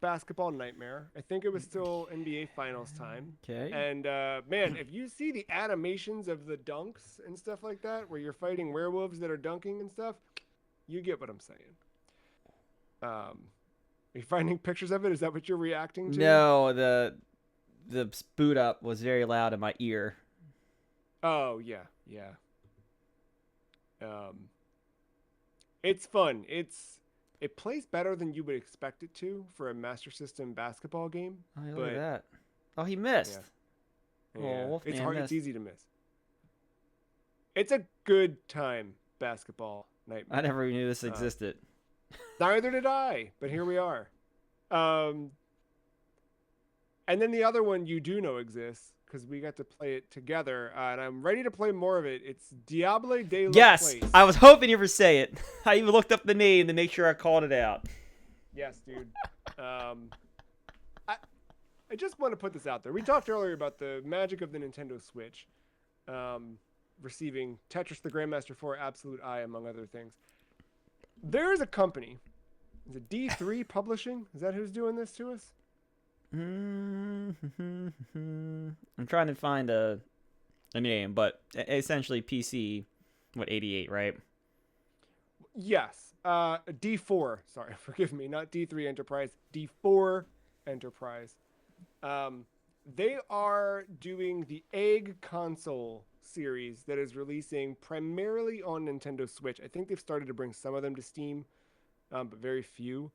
Basketball Nightmare. I think it was still NBA Finals time. Okay. And man, if you see the animations of the dunks and stuff like that, where you're fighting werewolves that are dunking and stuff, you get what I'm saying. Are you finding pictures of it? Is that what you're reacting to? No, the boot up was very loud in my ear. Oh yeah. It's fun. It plays better than you would expect it to for a Master System basketball game. Oh, look at that. Oh, he missed. Yeah. Oh, Wolfman it's hard. missed. It's easy to miss. It's a good time. basketball I nightmare. never even knew this existed. Neither did I, but here we are. And then the other one you do know exists because we got to play it together, and I'm ready to play more of it. It's Diable de la Yes, Place. I was hoping you would say it. I even looked up the name to make sure I called it out. Yes, dude. I just want to put this out there. We talked earlier about the magic of the Nintendo Switch, receiving Tetris the Grandmaster 4 Absolute Eye, among other things. There is a company. Is it D3 Publishing? Is that who's doing this to us? I'm trying to find a name, but essentially PC, 88, right? Yes. D4. Sorry, forgive me. Not D3 Enterprise. D4 Enterprise. They are doing the Egg console series that is releasing primarily on Nintendo Switch. I think they've started to bring some of them to Steam, but very few.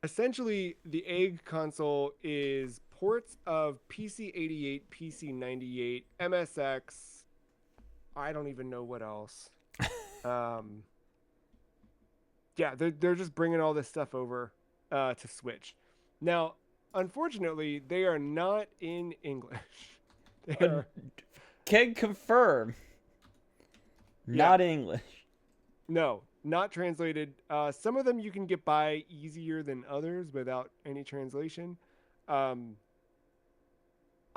Essentially, the Egg console is ports of PC 88, PC 98, MSX. I don't even know what else. Yeah, they're just bringing all this stuff over to Switch. Now, unfortunately, they are not in English. They are Can confirm. Not English. no, not translated. Some of them you can get by easier than others without any translation.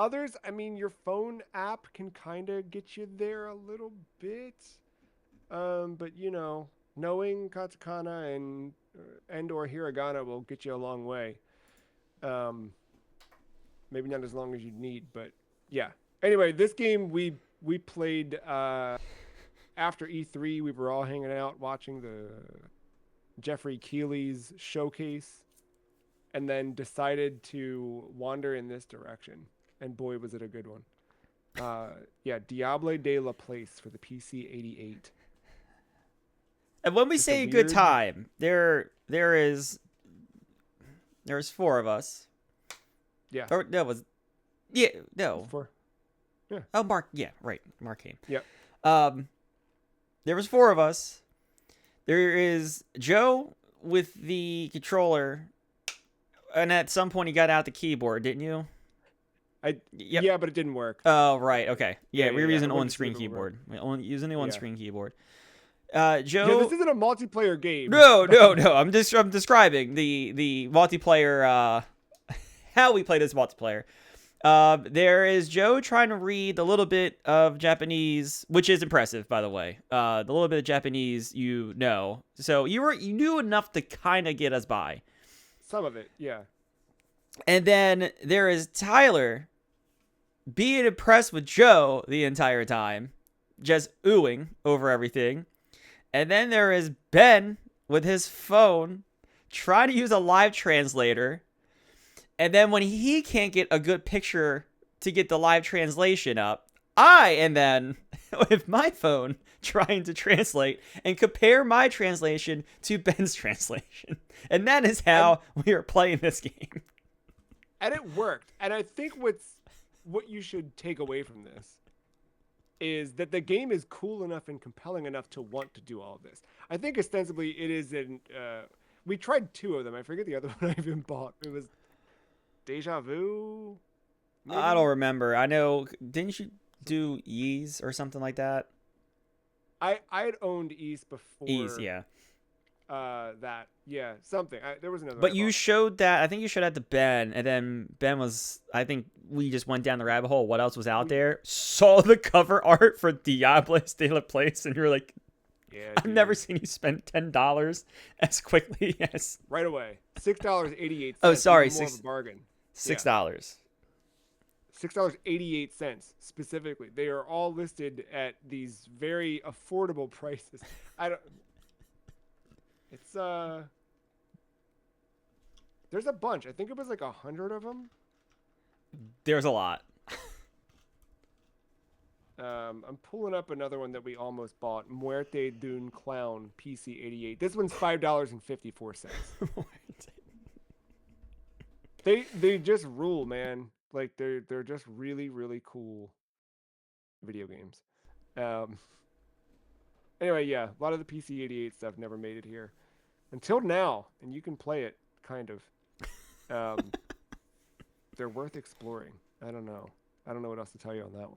Others, I mean, your phone app can kind of get you there a little bit. But you know, knowing katakana and or hiragana will get you a long way. Maybe not as long as you'd need, but yeah. Anyway, this game we played after E3. We were all hanging out watching the Jeffrey Keighley's showcase, and then decided to wander in this direction. And boy, was it a good one. Yeah, Diable de la Place for the PC 88. And when we Just say a a good weird- time, there's 4 of us. Yeah. Or no. For Oh, Mark. Yeah, right. Mark came. Yep. There was 4 of us. There is Joe with the controller, and at some point he got out the keyboard, didn't you? Yep. Yeah, but it didn't work. Oh, right. Okay. Yeah, Yeah, we were yeah, using I wanted to see on-screen if it would work. keyboard. We're using the Yeah. on-screen keyboard. Yeah, Joe. this isn't a multiplayer game. No. I'm describing the multiplayer. How we play this multiplayer. There is Joe trying to read a little bit of Japanese, which is impressive, by the way. The little bit of Japanese you know, so you knew enough to kind of get us by. Some of it, yeah. And then there is Tyler being impressed with Joe the entire time, just oohing over everything. And then there is Ben with his phone trying to use a live translator. And then when he can't get a good picture to get the live translation up, I am then with my phone trying to translate and compare my translation to Ben's translation. And that is how we are playing this game. And it worked. And I think what you should take away from this is that the game is cool enough and compelling enough to want to do all of this. I think ostensibly it is we tried 2 of them. I forget the other one I even bought. It was Deja Vu? Maybe? I don't remember. I know, didn't you do Ys or something like that? I had owned Ys before. Ys, yeah. That, yeah, something. There was another. But I you bought. showed that, I think you showed that to Ben, and then Ben was, I think we just went down the rabbit hole. What else was out there? Saw the cover art for Diable de la Place, and you're like, Yeah, I've never seen you spend $10 as quickly as right away. $6.88. Oh, sorry, even more of a bargain. $6. $6.88 specifically. They are all listed at these very affordable prices. It's there's a bunch. I think it was like 100 of them. There's a lot. I'm pulling up another one that we almost bought. Muerte Dune Clown PC 88. This one's $5.54. They just rule, man. Like they're just really, really cool video games. Anyway, yeah, a lot of the PC-88 stuff never made it here until now, and you can play it kind of. Um, they're worth exploring. I don't know. I don't know what else to tell you on that one.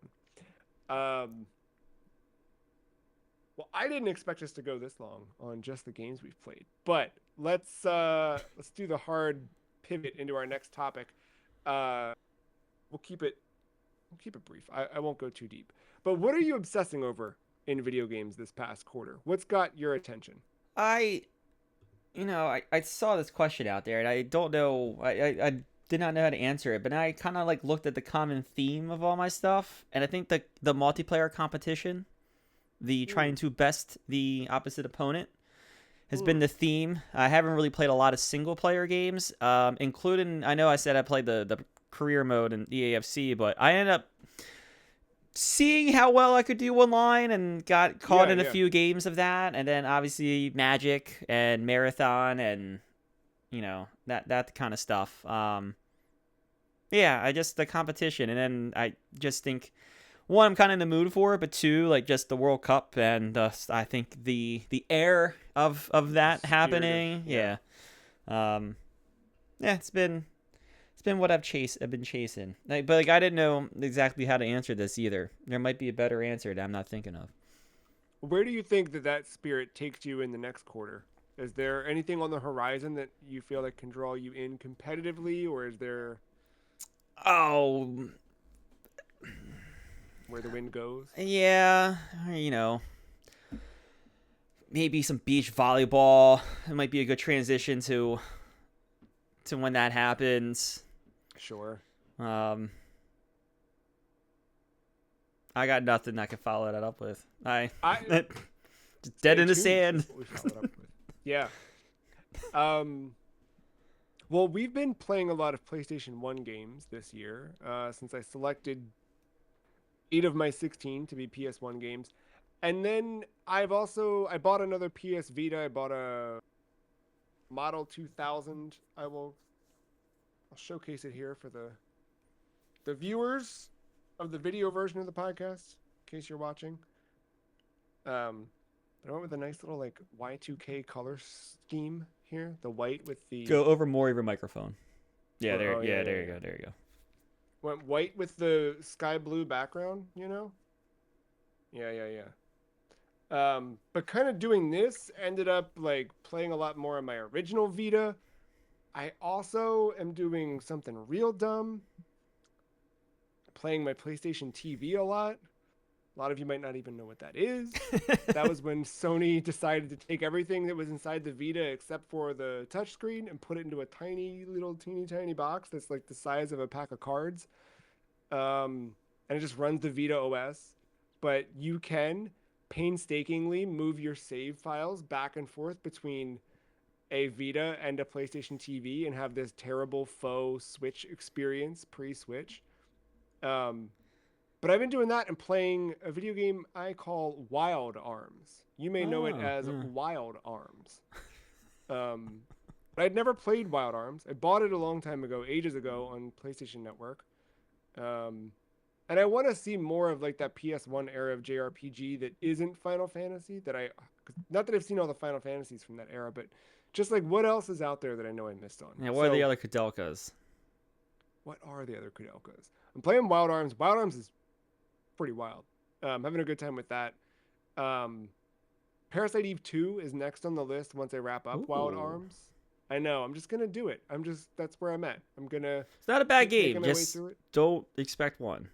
Well, I didn't expect us to go this long on just the games we've played, but let's do the hard pivot into our next topic. Uh, we'll keep it brief. I won't go too deep. But what are you obsessing over in video games this past quarter? What's got your attention? I I saw this question out there, and I don't know. I did not know how to answer it, but I kind of like looked at the common theme of all my stuff, and I think the multiplayer competition, the Mm, trying to best the opposite opponent, has been mm. the theme. I haven't really played a lot of single player games, including I know I said I played the career mode in EAFC, but I ended up seeing how well I could do online and got caught Yeah, in a yeah. few games of that, and then obviously Magic and Marathon and that kind of stuff. Yeah, I just the competition, and then I just think one, I'm kind of in the mood for it, but two, like just the World Cup and I think the air of The that spirit of, happening. yeah. Yeah, um, yeah, it's been what I've been chasing. But like I didn't know exactly how to answer this either. There might be a better answer that I'm not thinking of. Where do you think that spirit takes you in the next quarter? Is there anything on the horizon that you feel like can draw you in competitively, or is there Oh, where the wind goes? yeah, you know, maybe some beach volleyball. It might be a good transition to when that happens. Sure. Um, I got nothing I can follow that up with. I Just dead Stay in the tuned. See sand. what we followed up with. Yeah. Um. Well, we've been playing a lot of PlayStation 1 games this year, since I selected 8 of my 16 to be PS1 games. And then I bought another PS Vita. I bought a Model 2000. I'll showcase it here for the viewers of the video version of the podcast, in case you're watching. Um, I went with a nice little like Y2K color scheme here. The white with the Go over more of your microphone. Yeah, there. oh yeah, Yeah, yeah, there you yeah. go. There you go. Went white with the sky blue background, you know? Yeah, yeah, yeah. But kind of doing this ended up like playing a lot more on my original Vita. I also am doing something real dumb, playing my PlayStation TV a lot. A lot of you might not even know what that is. That was when Sony decided to take everything that was inside the Vita except for the touchscreen and put it into a tiny little teeny tiny box that's like the size of a pack of cards. And it just runs the Vita OS. But you can painstakingly move your save files back and forth between a Vita and a PlayStation TV and have this terrible faux Switch experience pre-Switch. Um, but I've been doing that and playing a video game I call Wild Arms. You may know it Oh, as yeah. Wild Arms. Um, but I'd never played Wild Arms. I bought it a long time ago, ages ago, on PlayStation Network. Um, and I want to see more of like that PS1 era of JRPG that isn't Final Fantasy. Not that I've seen all the Final Fantasies from that era, but just like what else is out there that I know I missed on. Yeah. What are the So other Kudelkas? what are the other Kudelkas? I'm playing Wild Arms. Wild Arms is pretty wild. Having a good time with that. Um, Parasite Eve 2 is next on the list once I wrap up Wild Ooh, Arms. I know. I'm just gonna do it. That's where I'm at. I'm gonna it's not a bad keep game. making my way Just through it. don't expect one.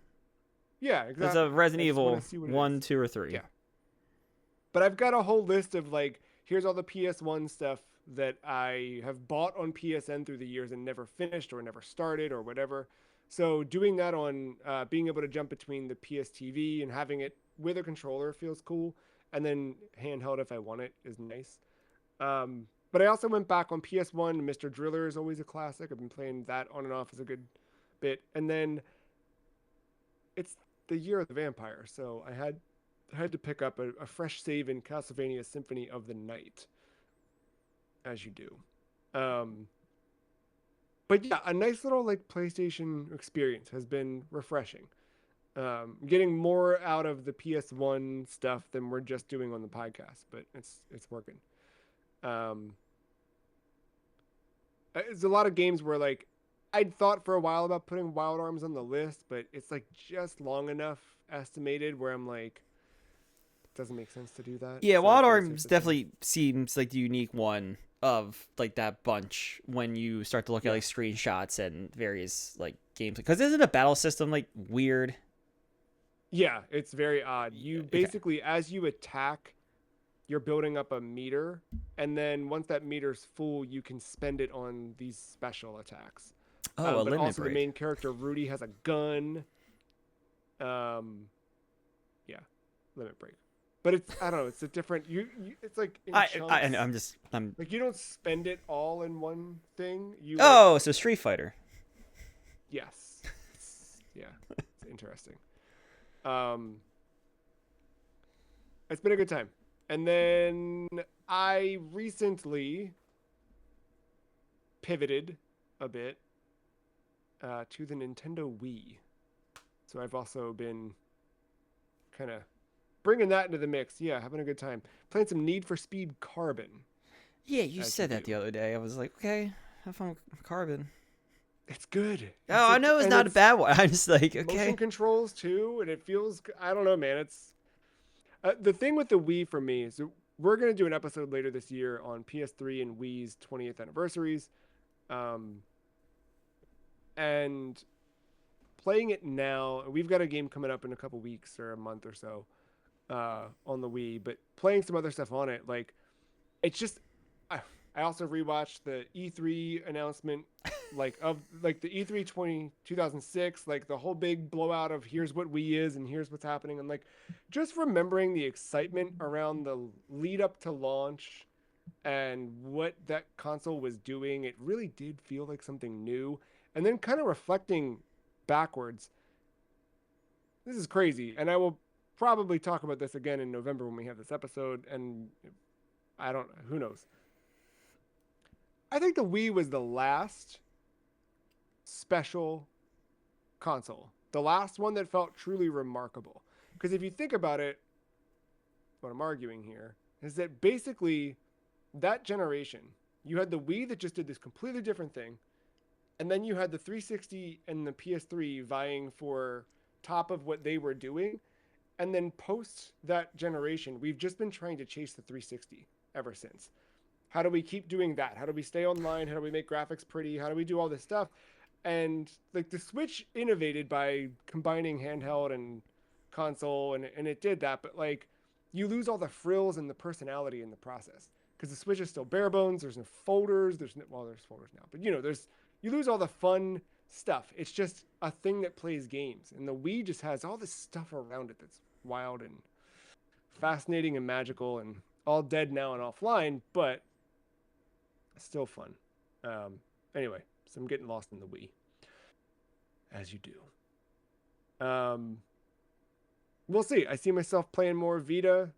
Yeah, It's a exactly. I Resident just want to Evil see what it is. 1, 2, or 3. Yeah. But I've got a whole list of like, here's all the PS1 stuff that I have bought on PSN through the years and never finished or never started or whatever. So doing that on being able to jump between the PS TV and having it with a controller feels cool, and then handheld if I want it is nice. But I also went back on PS1. Mr. Driller is always a classic. I've been playing that on and off as a good bit, and then it's the year of the vampire, so I had to pick up a fresh save in Castlevania Symphony of the Night, as you do. Um, but yeah, a nice little like PlayStation experience has been refreshing. Getting more out of the PS1 stuff than we're just doing on the podcast, but it's working. Um, it's a lot of games where like I'd thought for a while about putting Wild Arms on the list, but it's like just long enough estimated where I'm like, it doesn't make sense to do that. Yeah, So Wild for the sake Arms of things, definitely seems like the unique one of like that bunch when you start to look at yeah, like screenshots and various like games. Because isn't a battle system like weird? yeah, it's very odd. Yeah, You okay. basically, as you attack, you're building up a meter, and then once that meter's full, you can spend it on these special attacks. Oh, a But limit also the break. main character Rudy has a gun. Um, yeah, limit break. But it's I don't know. It's a different. It's like in chunks. I'm. Like you don't spend it all in one thing. You like Oh, so Street Fighter. yes, yeah, it's interesting. Um, it's been a good time. And then I recently pivoted a bit to the Nintendo Wii. So I've also been kind of bringing that into the mix. Yeah, having a good time. Playing some Need for Speed Carbon, Yeah, you as you said that the do. other day. I was like, okay, have fun with Carbon. It's good. Oh, I know it's And not a it's bad one. I'm just like, motion okay. controls too, and it feels. I don't know, man. It's the thing with the Wii for me is we're gonna do an episode later this year on PS3 and Wii's 20th anniversaries, um, and playing it now. We've got a game coming up in a couple weeks or a month or so on the Wii, but playing some other stuff on it, like it's just. I also rewatched the E3 announcement, like of like the E3 2006, like the whole big blowout of here's what Wii is and here's what's happening, and like just remembering the excitement around the lead up to launch and what that console was doing. It really did feel like something new, and then kind of reflecting backwards. This is crazy, and I will probably talk about this again in November when we have this episode, and I don't who knows. I think the Wii was the last special console, the last one that felt truly remarkable. Because if you think about it, what I'm arguing here is that basically that generation, you had the Wii that just did this completely different thing, and then you had the 360 and the PS3 vying for top of what they were doing. And then post that generation, we've just been trying to chase the 360 ever since. How do we keep doing that? How do we stay online? How do we make graphics pretty? How do we do all this stuff? And like the Switch innovated by combining handheld and console, and it did that, but like you lose all the frills and the personality in the process because the Switch is still bare bones. There's no folders. There's no, well, there's folders now, but there's you lose all the fun stuff. It's just a thing that plays games, and the Wii just has all this stuff around it that's wild and fascinating and magical and all dead now and offline, but still fun. Um, anyway, so I'm getting lost in the Wii, as you do. We'll see. I see myself playing more Vita,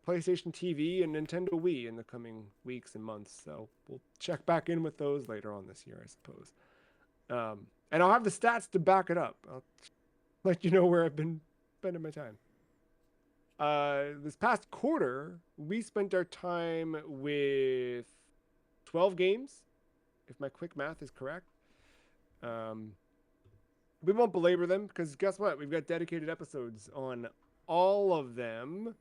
PlayStation TV, and Nintendo Wii in the coming weeks and months. So we'll check back in with those later on this year, I suppose. And I'll have the stats to back it up. I'll let you know where I've been spending my time. This past quarter, we spent our time with 12 games, if my quick math is correct. Um, we won't belabor them because guess what? We've got dedicated episodes on all of them,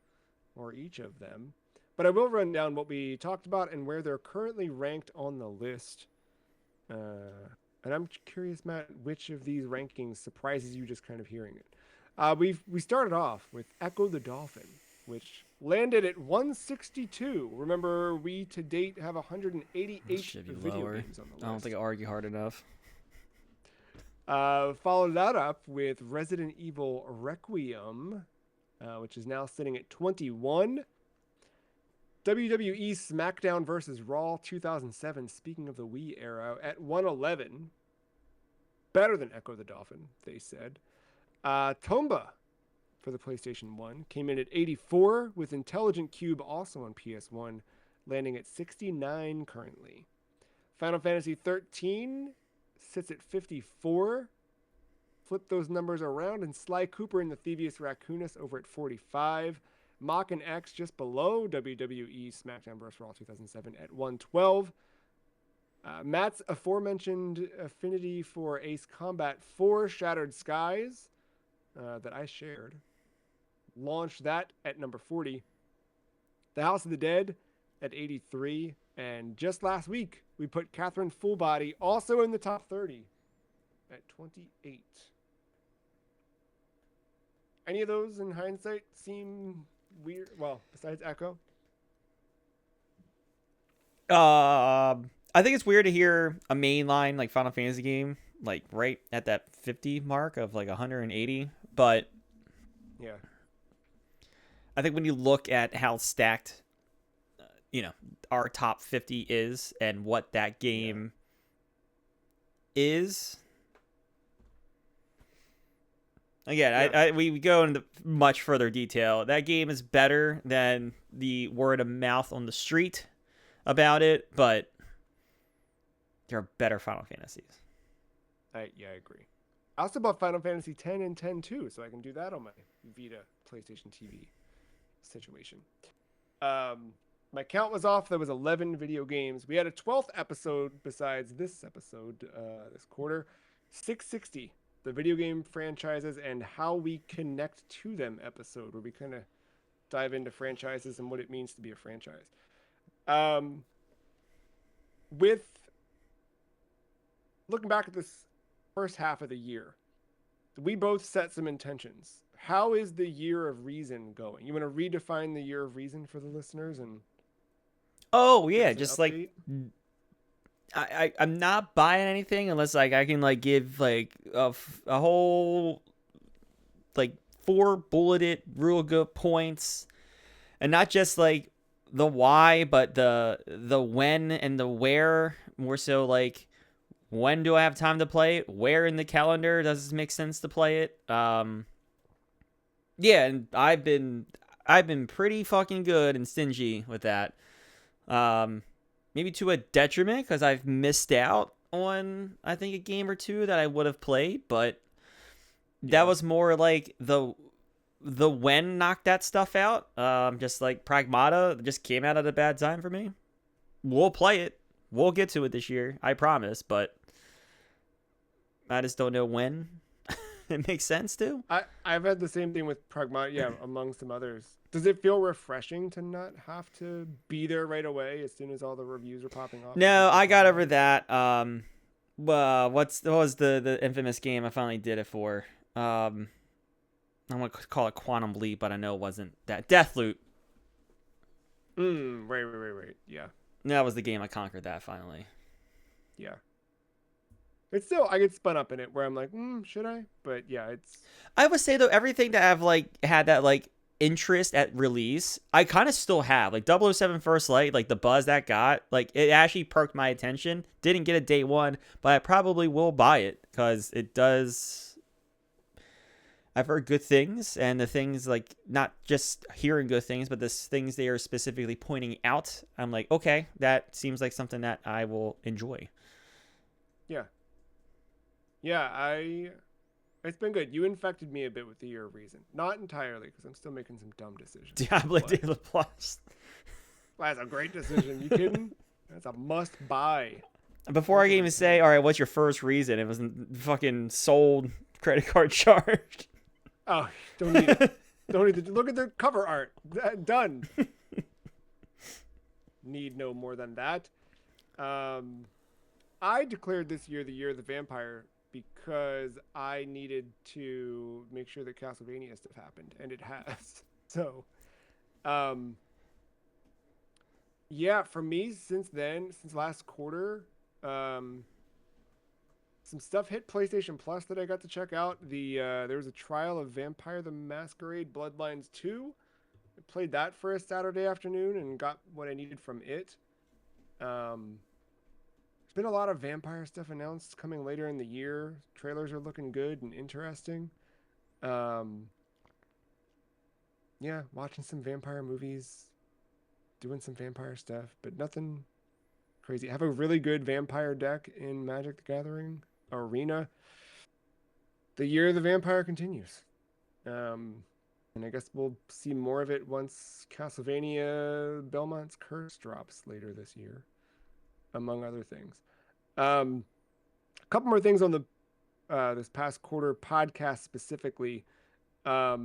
or each of them. But I will run down what we talked about and where they're currently ranked on the list. And I'm curious, Matt, which of these rankings surprises you just kind of hearing it? We started off with Echo the Dolphin, which landed at 162. Remember, we to date have It 188 should be video lower. games on the I don't think list. I argue hard enough. Followed that up with Resident Evil Requiem, which is now sitting at 21. WWE SmackDown versus Raw 2007, speaking of the Wii era, at 111. Better than Echo the Dolphin, they said. Tomba for the PlayStation 1 came in at 84, with Intelligent Cube also on PS1, landing at 69 currently. Final Fantasy 13 sits at 54. flip those numbers around, and Sly Cooper and the Thievius Raccoonus over at 45. Mock and X just below WWE SmackDown vs. Raw 2007 at 112. Matt's aforementioned affinity for Ace Combat 4 Shattered Skies that I shared launched that at number 40. The House of the Dead at 83. And just last week, we put Catherine Fullbody also in the top 30 at 28. Any of those in hindsight seem weird? Well, besides Echo? I think it's weird to hear a mainline like Final Fantasy game like right at that 50 mark of like 180, but yeah, I think when you look at how stacked our top 50 is and what that game is, again, we go into much further detail. That game is better than the word of mouth on the street about it, but there are better Final Fantasies. I agree. I also bought Final Fantasy 10 and 10 too, so I can do that on my Vita PlayStation TV situation. My count was off. There was 11 video games. We had a 12th episode besides this episode this quarter. 660, the video game franchises and how we connect to them episode, where we kind of dive into franchises and what it means to be a franchise. With looking back at this first half of the year, we both set some intentions. How is the year of reason going? You want to redefine the year of reason for the listeners? And oh yeah, just update? Like I'm not buying anything unless like I can like give like a whole like 4 bulleted real good points, and not just like the why, but the when and the where. More so like, when do I have time to play it? Where in the calendar does this make sense to play it? Yeah, and I've been pretty fucking good and stingy with that. Maybe to a detriment because I've missed out on I think a game or two that I would have played, but that was more like the when knocked that stuff out. Just like Pragmata just came out at a bad time for me. We'll play it. We'll get to it this year, I promise, but I just don't know when it makes sense to. I've had the same thing with Pragmata, yeah, among some others. Does it feel refreshing to not have to be there right away as soon as all the reviews are popping off? No, I got over that. What was the infamous game I finally did it for? I'm gonna call it Quantum Leap, but I know it wasn't that. Deathloop. Right. Yeah. That was the game I conquered that finally. Yeah. It's still, I get spun up in it where I'm like, should I? But yeah, it's. I would say though, everything that I've like had that like interest at release, I kind of still have. Like 007 First Light, like the buzz that got, like it actually perked my attention. Didn't get it day one, but I probably will buy it because it does. I've heard good things, and the things like not just hearing good things, but the things they are specifically pointing out. I'm like, okay, that seems like something that I will enjoy. Yeah. Yeah, it's been good. You infected me a bit with the year of reason. Not entirely, because I'm still making some dumb decisions. Diablo de la Plus. That's a great decision. You kidding? That's a must buy. Before I can even say, all right, what's your first reason? It was fucking sold credit card charged. Oh, don't need it. Don't need to look at the cover art. Done. Need no more than that. I declared this year the year of the vampire because I needed to make sure that Castlevania stuff happened, and it has. So, yeah, for me, since last quarter, some stuff hit PlayStation Plus that I got to check out. There was a trial of Vampire the Masquerade Bloodlines 2. I played that for a Saturday afternoon and got what I needed from it. There's been a lot of vampire stuff announced coming later in the year. Trailers are looking good and interesting. Yeah, watching some vampire movies, doing some vampire stuff, but nothing crazy. I have a really good vampire deck in Magic the Gathering Arena. the year of the vampire continues. And I guess we'll see more of it once Castlevania Belmont's Curse drops later this year, among other things. A couple more things on the this past quarter podcast specifically. I,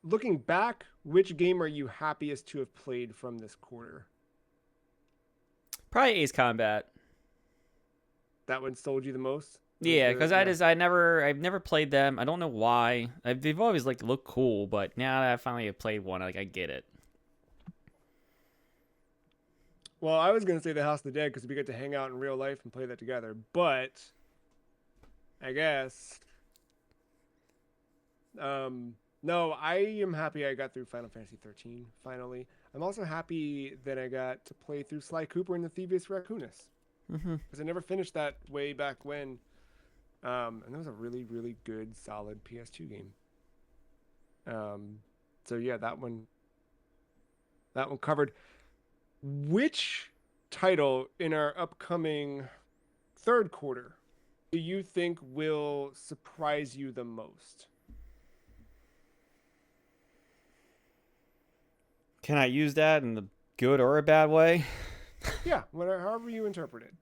looking back, which game are you happiest to have played from this quarter? Probably Ace Combat. That one sold you the most? Yeah, because I've never played them. I don't know why. They've always like looked cool, but now that I finally have played one, like I get it. Well, I was gonna say the House of the Dead because we get to hang out in real life and play that together, but I guess no, I am happy I got through Final Fantasy 13 finally. I'm also happy that I got to play through Sly Cooper and the Thievius Raccoonus because I never finished that way back when. And that was a really, really good, solid PS2 game. So yeah, that one covered. Which title in our upcoming third quarter do you think will surprise you the most? Can I use that in the good or a bad way? Yeah, whatever, however you interpret it.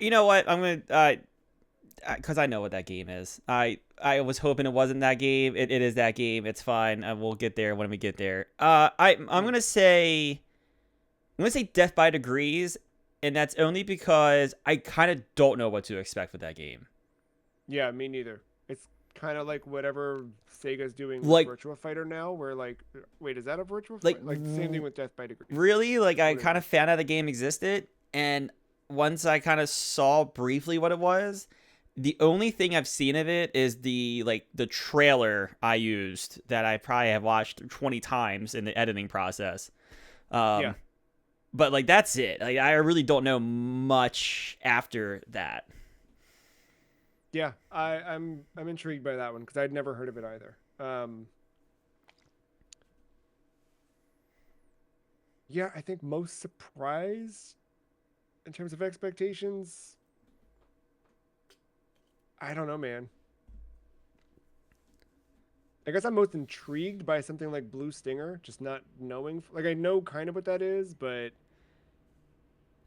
You know what? I'm gonna because I know what that game is. I was hoping it wasn't that game. It is that game. It's fine. We'll get there when we get there. I'm gonna say Death by Degrees, and that's only because I kind of don't know what to expect with that game. Yeah, me neither. It's kind of like whatever Sega's doing with Like Virtua Fighter now, where like, wait, is that a Virtua like Fighter? Like the same thing with Death by Degrees. really like I What is kind it? of found out the game existed, and once I kind of saw briefly what it was, the only thing I've seen of it is the trailer I used that I probably have watched 20 times in the editing process. Yeah. But like that's it. Like I really don't know much after that. Yeah, I'm intrigued by that one because I'd never heard of it either. Yeah, I think most surprised in terms of expectations. I don't know, man. I guess I'm most intrigued by something like Blue Stinger, just not knowing. Like I know kind of what that is, but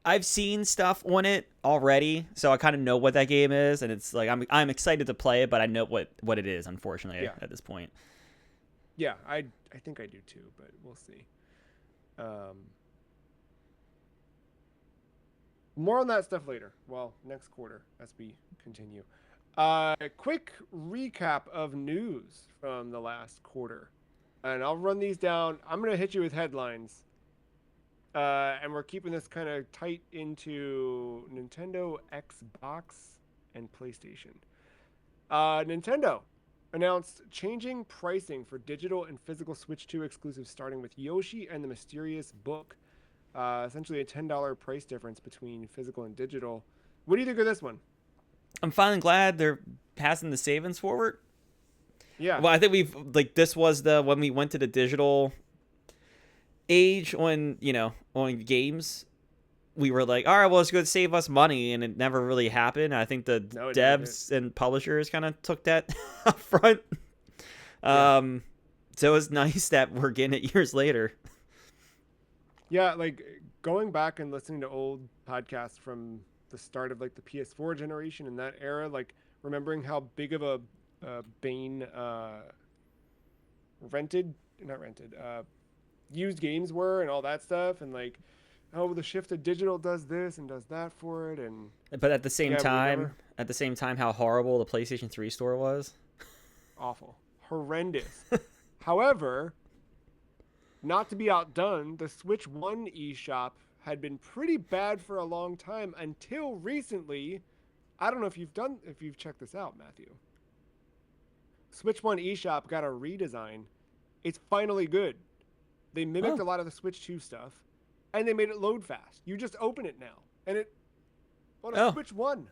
I've seen stuff on it already, so I kind of know what that game is, and it's like I'm excited to play it, but I know what it is. Unfortunately, yeah, at this point. yeah, I think I do too, but we'll see. Um, More on that stuff later. Well, next quarter as we continue. Quick recap of news from the last quarter, and I'll run these down. I'm gonna hit you with headlines, and we're keeping this kind of tight into Nintendo, Xbox, and PlayStation. Nintendo announced changing pricing for digital and physical Switch 2 exclusives, starting with Yoshi and the Mysterious Book. Essentially a $10 price difference between physical and digital. What do you think of this one? I'm finally glad they're passing the savings forward. Yeah. Well, I think this was the when we went to the digital age on games, we were like, all right, well, it's going to save us money, and it never really happened. I think the devs and publishers kind of took that up front. Yeah. So it's nice that we're getting it years later. Yeah, like going back and listening to old podcasts from the start of like the PS4 generation in that era, like remembering how big of a bane used games were and all that stuff, and like, oh, the shift to digital does this and does that for it, and But at the same time, how horrible the PlayStation 3 store was. Awful, horrendous. However, not to be outdone, the Switch 1 eShop had been pretty bad for a long time until recently. I don't know if you've checked this out, Matthew. Switch 1 eShop got a redesign. It's finally good. They mimicked a lot of the Switch 2 stuff, and they made it load fast. You just open it now, and it on a Switch 1.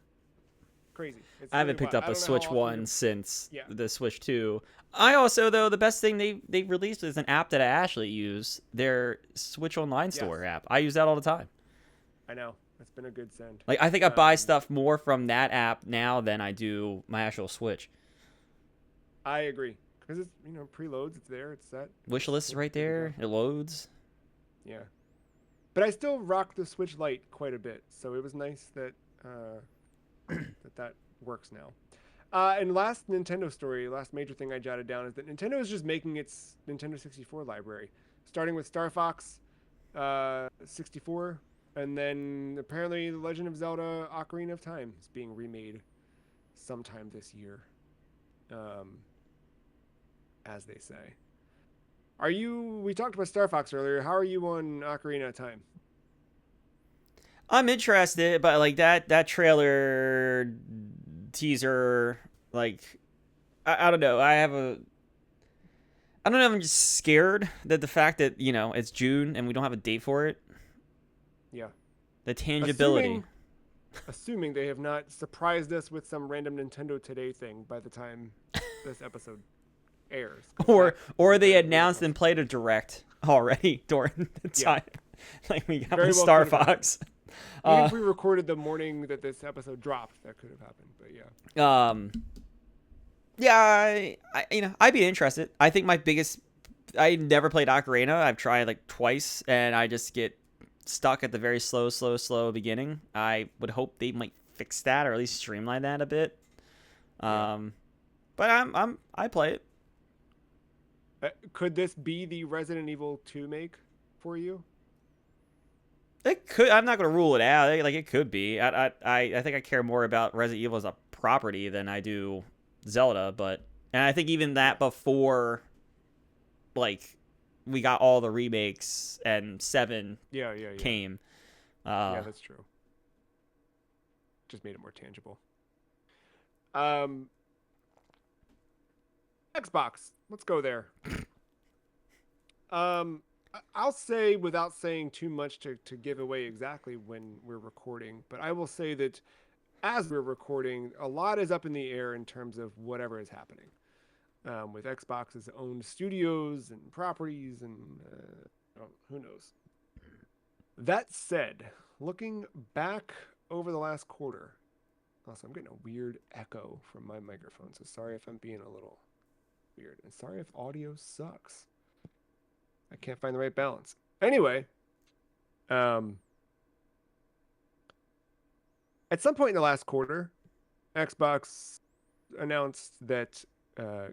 Crazy. I haven't picked up a Switch 1 since the Switch 2. I also, though, the best thing they released is an app that I actually use, their Switch Online Store app. I use that all the time. I know it's been a good send. Like I think I buy stuff more from that app now than I do my actual Switch. I agree because it's preloads. It's there. It's set. Wish list is right Good to go. there. It loads. Yeah, but I still rock the Switch Lite quite a bit. So it was nice that that works now. And last Nintendo story, last major thing I jotted down is that Nintendo is just making its Nintendo 64 library, starting with Star Fox 64, and then apparently The Legend of Zelda: Ocarina of Time is being remade sometime this year, um, as they say. Are you? We talked about Star Fox earlier. How are you on Ocarina of Time? I'm interested, but like that trailer teaser, like I don't know. I don't know. I'm just scared that the fact that it's June and we don't have a date for it. Yeah, The tangibility. assuming assuming they have not surprised us with some random Nintendo Today thing by the time this episode airs. 'Cause or that or is they very, very announced and possible. played a direct already during the Yeah, time. Like we got very with well Star could have happened. Fox. Even Uh, if we recorded the morning that this episode dropped, that could have happened. But yeah, um, yeah, I'd be interested. I think my biggest, I never played Ocarina. I've tried like twice, and I just get stuck at the very slow beginning. I would hope they might fix that or at least streamline that a bit. yeah. Um, but I play it. Could this be the Resident Evil 2 make for you? It could. I'm not gonna rule it out. Like it could be. I think I care more about Resident Evil as a property than I do Zelda. But and I think even Yeah, that before, like, we got all the remakes and 7 yeah. came. Yeah, that's true. Just made it more tangible. Um, Xbox. Let's go there. I'll say without saying too much to give away exactly when we're recording, but I will say that as we're recording, a lot is up in the air in terms of whatever is happening with Xbox's own studios and properties, and who knows. That said, looking back over the last quarter, also I'm getting a weird echo from my microphone, so sorry if I'm being a little weird, and sorry if audio sucks. I can't find the right balance. Anyway, um, at some point in the last quarter, Xbox announced that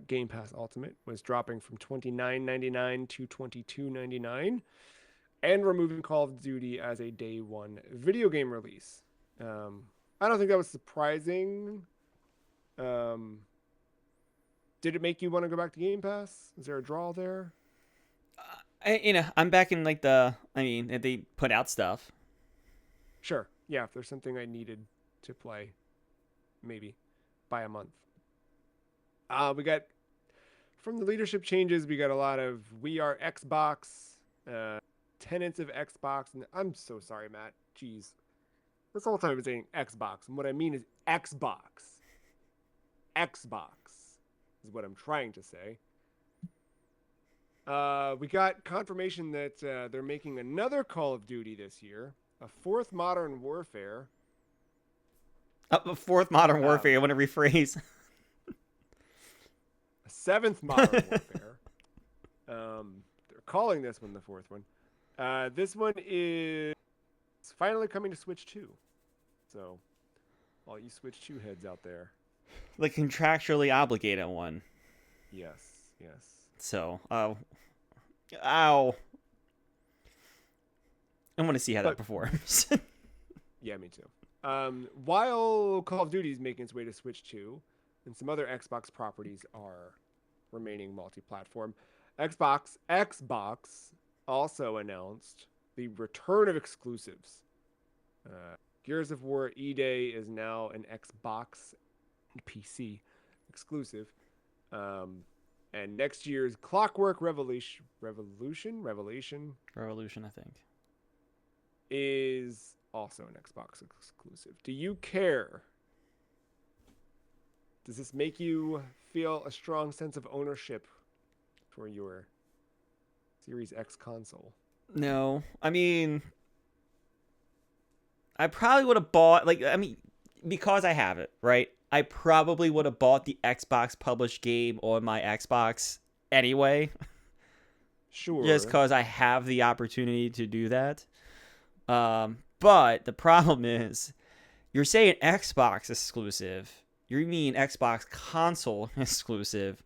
Game Pass Ultimate was dropping from $29.99 to $22.99 and removing Call of Duty as a day one video game release. I don't think that was surprising. Um, did it make you want to go back to Game Pass? Is there a draw there? I'm back in like the. I mean, if they put out stuff. Sure. Yeah, if there's something I needed to play, maybe by a month. We got from the leadership changes. We got a lot of "We are Xbox," tenants of Xbox, and I'm so sorry, Matt. Jeez, this whole time I've been saying Xbox, and what I mean is Xbox. Xbox is what I'm trying to say. We got confirmation that they're making another Call of Duty this year, a fourth Modern Warfare. Fourth Modern Um, Warfare. I want to rephrase. a seventh Modern Warfare. They're calling this one the fourth one. This one is finally coming to Switch 2. So, all you Switch 2 heads out there. The contractually obligated one. Yes. So, ow. I want to see how that But performs. yeah, me too. While Call of Duty is making its way to Switch 2, and some other Xbox properties are remaining multi-platform, Xbox also announced the return of exclusives. Gears of War E-Day is now an Xbox and PC exclusive. And next year's Clockwork Revelation Revolution, I think. is also an Xbox exclusive. Do you care? Does this make you feel a strong sense of ownership for your Series X console? No, I mean, I probably would have bought because I have it, right? I probably would have bought the Xbox published game on my Xbox anyway, just Sure. because I have the opportunity to do that. But the problem is, you're saying Xbox exclusive. You mean Xbox console exclusive.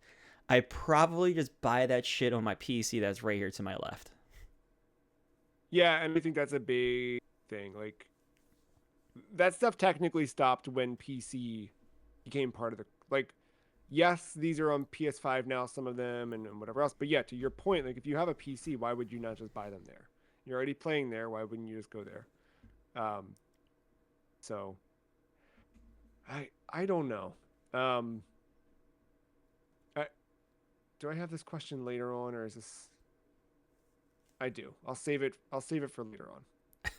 I probably just buy that shit on my PC that's right here to my left. Yeah, and I think that's a big thing. Like that stuff technically stopped when PC became part of the like. Yes, these are on PS5 now, some of them, and whatever else. But yeah, to your point, like if you have a PC, why would you not just buy them there? You're already playing there. Why wouldn't you just go there? Um, so I don't know. Um, I, do I have this question later on, or is this? I do. I'll save it. I'll save it for later on.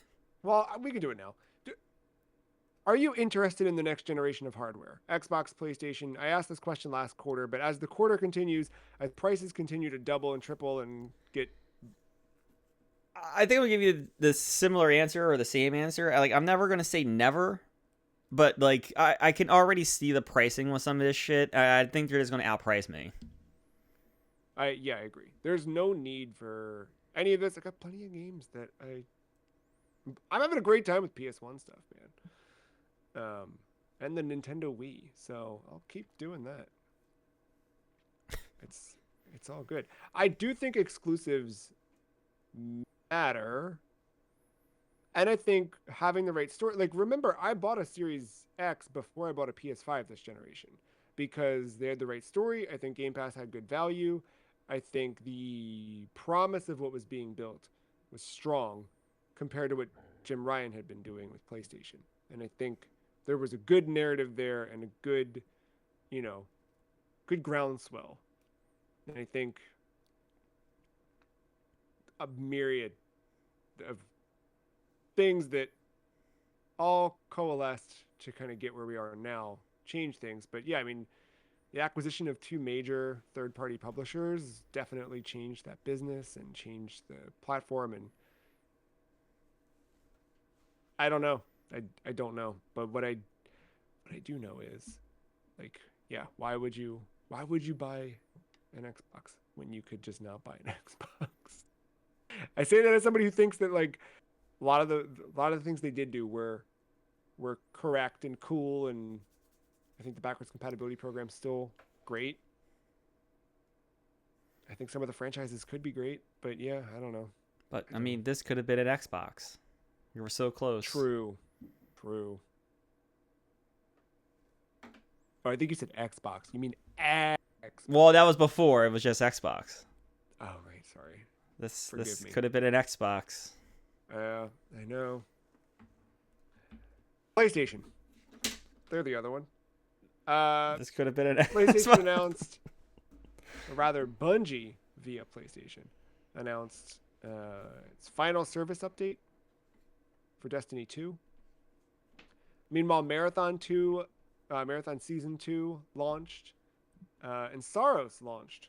Well, we can do it now. Are you interested in the next generation of hardware? Xbox, PlayStation? I asked this question last quarter, but as the quarter continues, as prices continue to double and triple and get I think I'll give you the similar answer or the same answer. I'm never gonna say never, but I can already see the pricing with some of this shit. I think they're just gonna outprice me. I agree. There's no need for any of this. I got plenty of games that I'm having a great time with PS1 stuff, man. And the Nintendo Wii. So I'll keep doing that. It's it's all good. I do think exclusives matter. And I think having the right story, like remember, I bought a Series X before I bought a PS5 this generation because they had the right story. I think Game Pass had good value. I think the promise of what was being built was strong compared to what Jim Ryan had been doing with PlayStation. And I think there was a good narrative there and a good, you know, good groundswell. And I think a myriad of things that all coalesced to kind of get where we are now change things. But yeah, I mean, the acquisition of two major third-party publishers definitely changed that business and changed the platform. And I don't know. I don't know. But what I do know is like, yeah, why would you buy an Xbox when you could just not buy an Xbox? I say that as somebody who thinks that like a lot of the things they did do were correct and cool, and I think the backwards compatibility program's still great. I think some of the franchises could be great, but yeah, I don't know. But I mean, this could have been an Xbox. You were so close. True. True. Oh, I think you said Xbox. You mean Xbox. Well, that was before. It was just Xbox. Oh, right. Sorry. This could have been an Xbox. I know. PlayStation. They're the other one. This could have been an PlayStation Xbox. announced, or rather, Bungie via PlayStation announced its final service update for Destiny 2. Meanwhile, Marathon Season 2 launched, and Saros launched.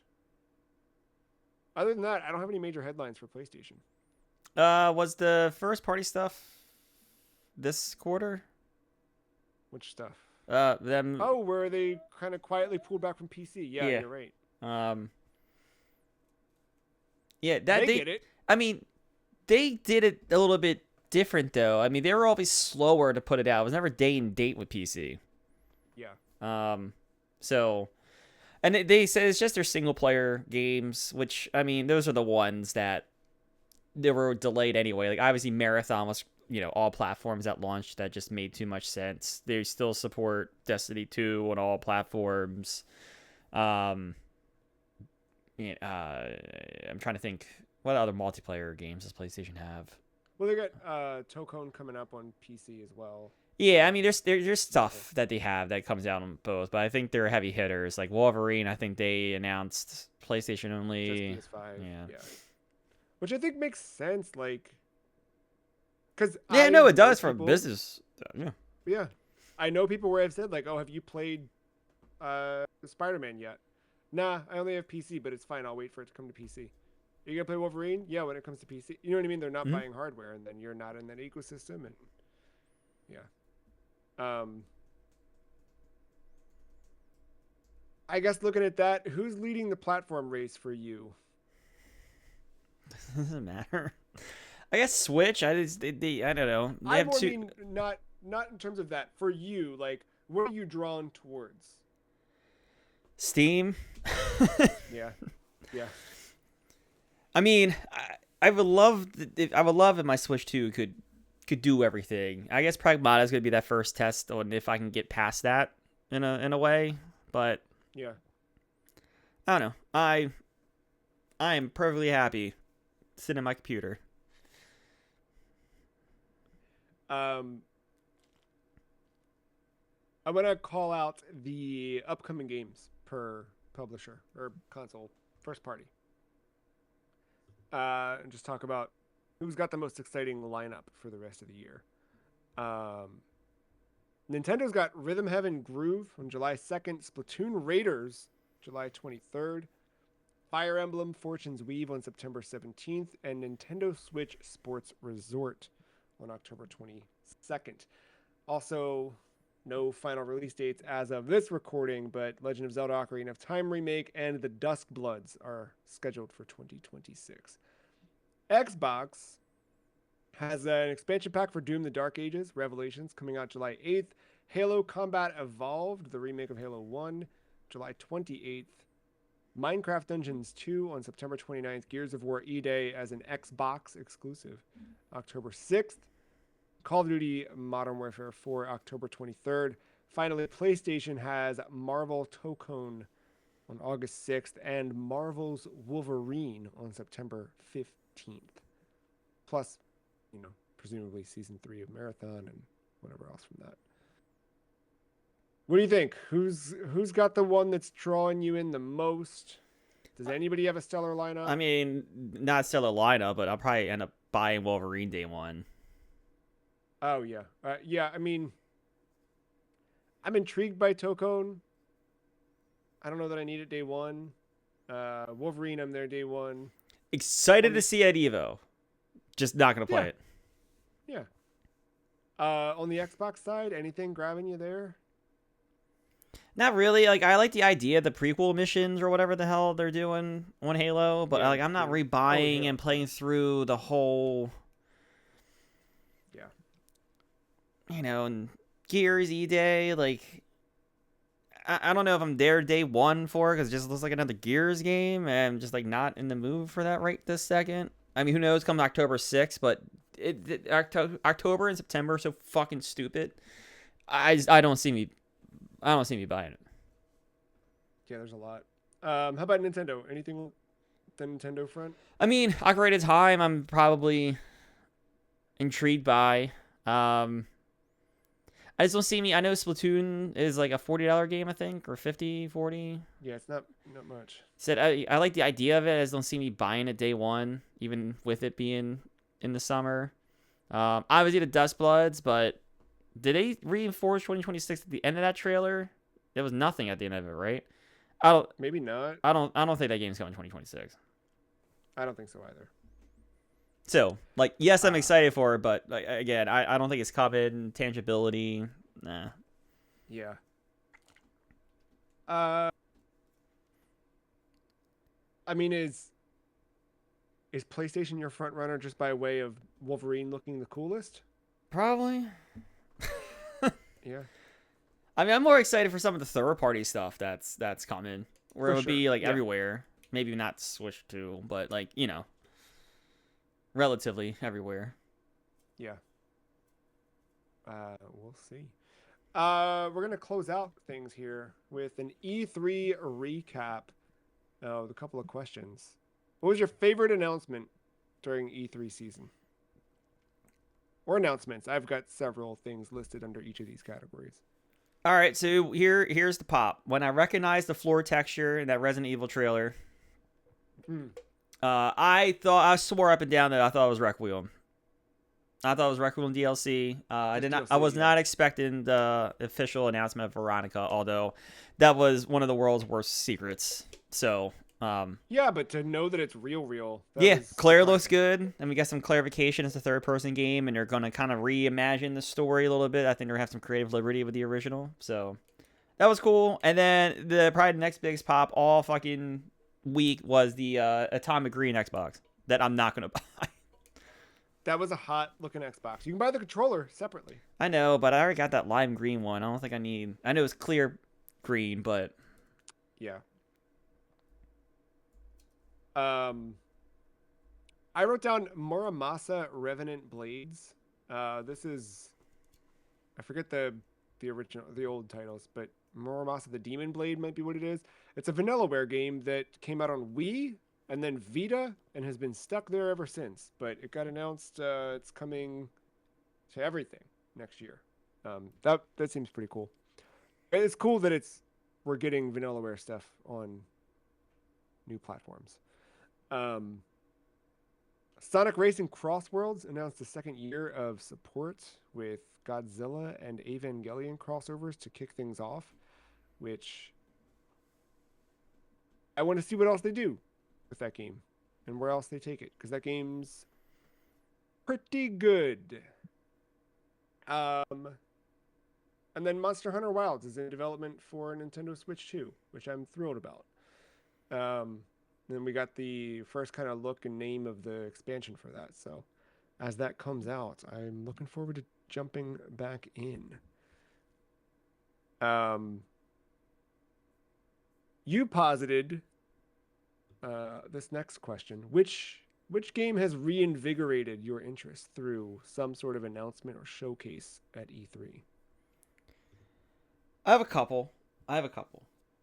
Other than that, I don't have any major headlines for PlayStation. Was the first party stuff this quarter? Which stuff? Them. Oh, where they kind of quietly pulled back from PC. Yeah, Yeah. you're right. Yeah, They get it. I mean, they did it a little bit different though. I mean, they were always slower to put it out. It was never day and date with PC. Yeah. So, and they say it's just their single player games, which I mean, those are the ones that they were delayed anyway. Like obviously, Marathon was all platforms at launch. That just made too much sense. They still support Destiny 2 on all platforms. I'm trying to think what other multiplayer games does PlayStation have. Well, they got Tokone coming up on PC as well. Yeah, I mean, there's stuff that they have that comes out on both, but I think they're heavy hitters. Like Wolverine, I think they announced PlayStation only. Just PS5. Yeah. Which I think makes sense, like, because Yeah, no, it does for business. Yeah. Yeah, I know people where I've said like, "Oh, have you played Spider-Man yet?" Nah, I only have PC, but it's fine. I'll wait for it to come to PC. You gonna play Wolverine? Yeah, when it comes to PC. You know what I mean? They're not buying hardware, and then you're not in that ecosystem, and Yeah. I guess looking at that, who's leading the platform race for you? Doesn't matter. I guess Switch. I don't know. They I have more two. mean not in terms of that. For you, like, what are you drawn towards? Steam. Yeah. Yeah. I mean, I would love. I would love if my Switch 2 could do everything. I guess Pragmata is gonna be that first test on if I can get past that in a way. But Yeah. I don't know. I am perfectly happy sitting at my computer. Um, I'm gonna call out the upcoming games per publisher or console, first party. And just talk about who's got the most exciting lineup for the rest of the year. Um, Nintendo's got Rhythm Heaven Groove on July 2nd, Splatoon Raiders July 23rd, Fire Emblem Fortune's Weave on September 17th, and Nintendo Switch Sports Resort on October 22nd. Also, no final release dates as of this recording, but Legend of Zelda Ocarina of Time remake and the Dusk Bloods are scheduled for 2026. Xbox has an expansion pack for Doom the Dark Ages Revelations coming out July 8th. Halo Combat Evolved, the remake of Halo 1, July 28th. Minecraft Dungeons 2 on September 29th. Gears of War E-Day as an Xbox exclusive, October 6th. Call of Duty Modern Warfare 4, October 23rd. Finally, PlayStation has Marvel Tokone on August 6th and Marvel's Wolverine on September 15th. Plus, presumably season 3 of Marathon and whatever else from that. What do you think? Who's got the one that's drawing you in the most? Does anybody have a stellar lineup? I mean, not stellar lineup, but I'll probably end up buying Wolverine day one. Oh yeah, yeah. I mean, I'm intrigued by Tokone. I don't know that I need it day one. Wolverine, I'm there day one. Excited to see at Evo. Just not gonna play it. Yeah. On the Xbox side, anything grabbing you there? Not really. Like I like the idea of the prequel missions or whatever the hell they're doing on Halo, but Yeah, like I'm not yeah. rebuying yeah. and playing through the whole. Yeah. And Gears E-Day. Like I don't know if I'm there day one for because it just looks like another Gears game, and I'm just like not in the mood for that right this second. I mean, who knows? Come October 6th, but October and September are so fucking stupid. I don't see me buying it. Yeah, there's a lot. How about Nintendo? Anything the Nintendo front? I mean, Ocarina of Time, I'm probably intrigued by. I just don't see me. I know Splatoon is like a $40 game, I think, or 50, 40. Yeah, it's not much. Said I like the idea of it. I just don't see me buying it day one, even with it being in the summer. Obviously the Dust Bloods, but did they reinforce 2026 at the end of that trailer? There was nothing at the end of it, right? Maybe not. I don't think that game's coming 2026. I don't think so either. So, like, yes, I'm excited for it, but like, again, I don't think it's coming. Tangibility, nah. Yeah. I mean, is PlayStation your front runner just by way of Wolverine looking the coolest? Probably. Yeah. I mean, I'm more excited for some of the third party stuff that's coming, where it would be like everywhere. Maybe not Switch 2, but like relatively everywhere. Yeah. We'll see. We're gonna close out things here with an E3 recap. Oh, the couple of questions. What was your favorite announcement during E3 season? Or announcements. I've got several things listed under each of these categories. All right, so here's the pop. When I recognized the floor texture in that Resident Evil trailer, I swore up and down that I thought it was Requiem. I thought it was Requiem DLC. I was not expecting the official announcement of Veronica, although that was one of the world's worst secrets. So, Yeah, but to know that it's real, that Yeah, was Claire looks surprising. good, and we got some clarification. It's a third-person game, and they're gonna kind of reimagine the story a little bit. I think they're gonna have some creative liberty with the original, so that was cool. And then probably the next biggest pop all fucking week was the Atomic Green Xbox that I'm not gonna buy. That was a hot looking Xbox. You can buy the controller separately. I know, but I already got that lime green one. I don't think I need. I know it's clear green, but Yeah. Um, I wrote down Muramasa Revenant Blades. This is I forget the old titles, but Muramasa the Demon Blade might be what it is. It's a Vanillaware game that came out on Wii and then Vita and has been stuck there ever since. But it got announced it's coming to everything next year. That seems pretty cool. It's cool that we're getting Vanillaware stuff on new platforms. Um, Sonic Racing Crossworlds announced the second year of support with Godzilla and Evangelion crossovers to kick things off, which I want to see what else they do with that game and where else they take it because that game's pretty good. Um, and then Monster Hunter Wilds is in development for Nintendo Switch 2, which I'm thrilled about. Then we got the first kind of look and name of the expansion for that. So as that comes out, I'm looking forward to jumping back in. You posited this next question. Which game has reinvigorated your interest through some sort of announcement or showcase at E3? I have a couple.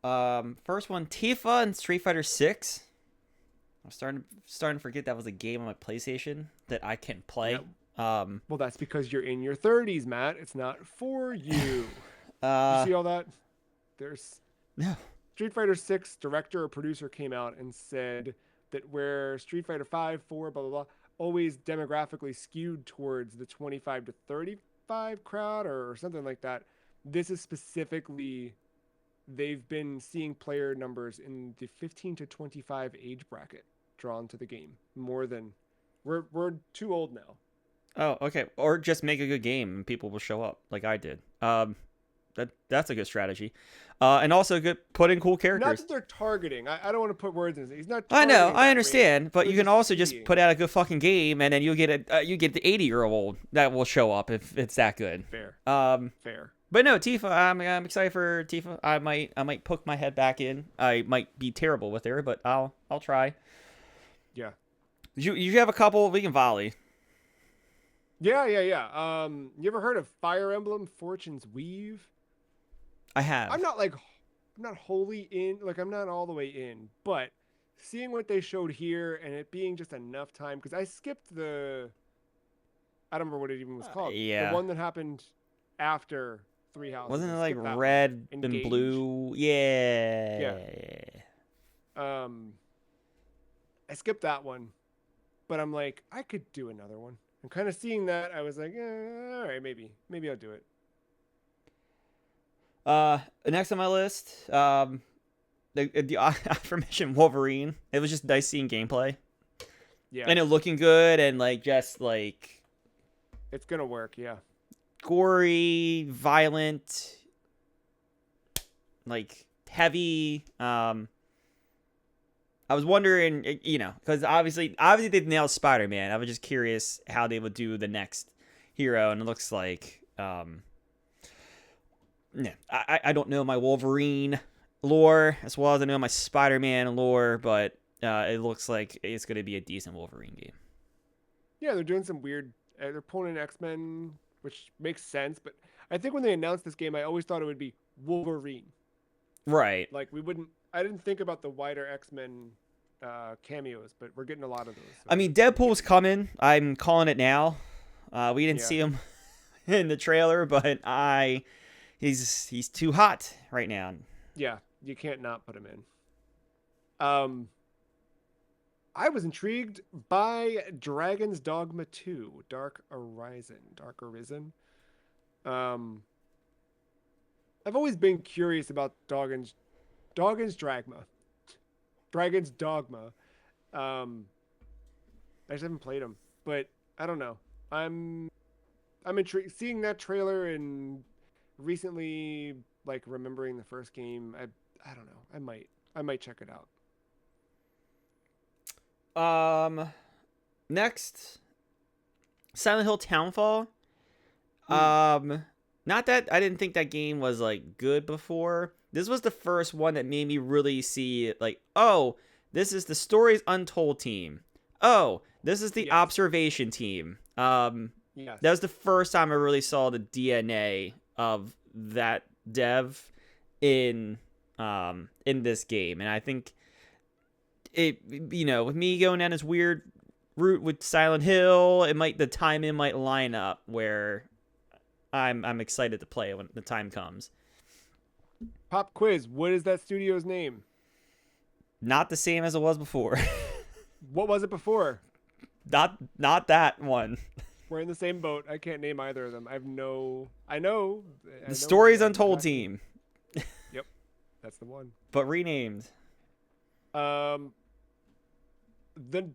First one, Tifa and Street Fighter 6. I'm starting to forget that was a game on my PlayStation that I can play. Well, that's because you're in your 30s, Matt. It's not for you. You uh, see all that? There's no. Street Fighter 6 director or producer came out and said that where Street Fighter 5, 4, blah, blah, blah, always demographically skewed towards the 25 to 35 crowd or something like that. This is specifically, they've been seeing player numbers in the 15 to 25 age bracket drawn to the game more than we're too old now. Oh, okay. Or just make a good game and people will show up like I did. That's a good strategy. And also good put in cool Not characters. that they're targeting. I don't want to put words in. He's not I know, targeting I that range. understand, but We're you can just also just seeing. put out a good fucking game, and then you get the 80-year-old that will show up if it's that good. Fair. Um, Fair. but no, Tifa, I'm excited for Tifa. I might poke my head back in. I might be terrible with her, but I'll try. Yeah. You have a couple we can volley. Yeah. You ever heard of Fire Emblem Fortune's Weave? I have. I'm not wholly in, like I'm not all the way in, but seeing what they showed here and it being just enough time because I skipped I don't remember what it even was called. The Yeah. one that happened after Three Houses. Wasn't I it like skipped that one. red and Engage. blue? Yeah. Yeah. Um I skipped that one, but I'm like, I could do another one. And kind of seeing that, I was like, all right, maybe I'll do it. Next on my list, the aforementioned Wolverine. It was just nice seeing gameplay Yeah, and it looking good and like just like it's gonna work. Yeah, gory, violent, like heavy. I was wondering, because obviously they've nailed Spider-Man. I was just curious how they would do the next hero, and it looks like, yeah, I don't know my Wolverine lore as well as I know my Spider-Man lore, but it looks like it's going to be a decent Wolverine game. yeah, they're doing some weird. They're pulling in X-Men, which makes sense. But I think when they announced this game, I always thought it would be Wolverine. Right. Like we wouldn't. I didn't think about the wider X-Men cameos, but we're getting a lot of those. So I mean, Deadpool's coming. I'm calling it now. We didn't yeah, see him in the trailer, but he's too hot right now. yeah, you can't not put him in. I was intrigued by Dragon's Dogma 2, Dark Arisen. Um, I've always been curious about Doggen's Dragma. Dragon's Dogma. Um, I just haven't played them, but I don't know. I'm I'm intrigued seeing that trailer and recently like remembering the first game. I don't know. I might check it out. Um, next, Silent Hill Townfall. Hmm. Not that I didn't think that game was like good before. This was the first one that made me really see like, oh, this is the Stories Untold team. Oh, this is the Yes. Observation team. That was Yes. the first time I really saw the DNA of that dev in this game, and I think it, with me going down this weird route with Silent Hill, the timing might line up where I'm excited to play when the time comes. Pop quiz. What is that studio's name? Not the same as it was before. What was it before? not that one. We're in the same boat. I can't name either of them. I have no. I know. I The know Stories Untold exactly. team, Yep, that's the one. but renamed. Um, the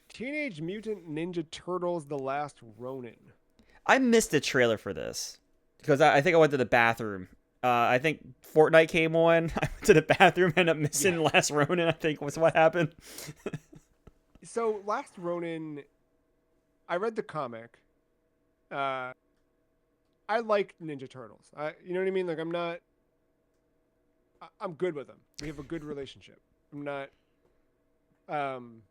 Teenage Mutant Ninja Turtles: The Last Ronin. I missed the trailer for this because I think I went to the bathroom. I think Fortnite came on. I went to the bathroom, ended up Yeah. missing Last Ronin. I think was what happened. So Last Ronin, I read the comic. Uh, I like Ninja Turtles. You know what I mean? Like I'm good with them. We have a good relationship. I'm not. Um,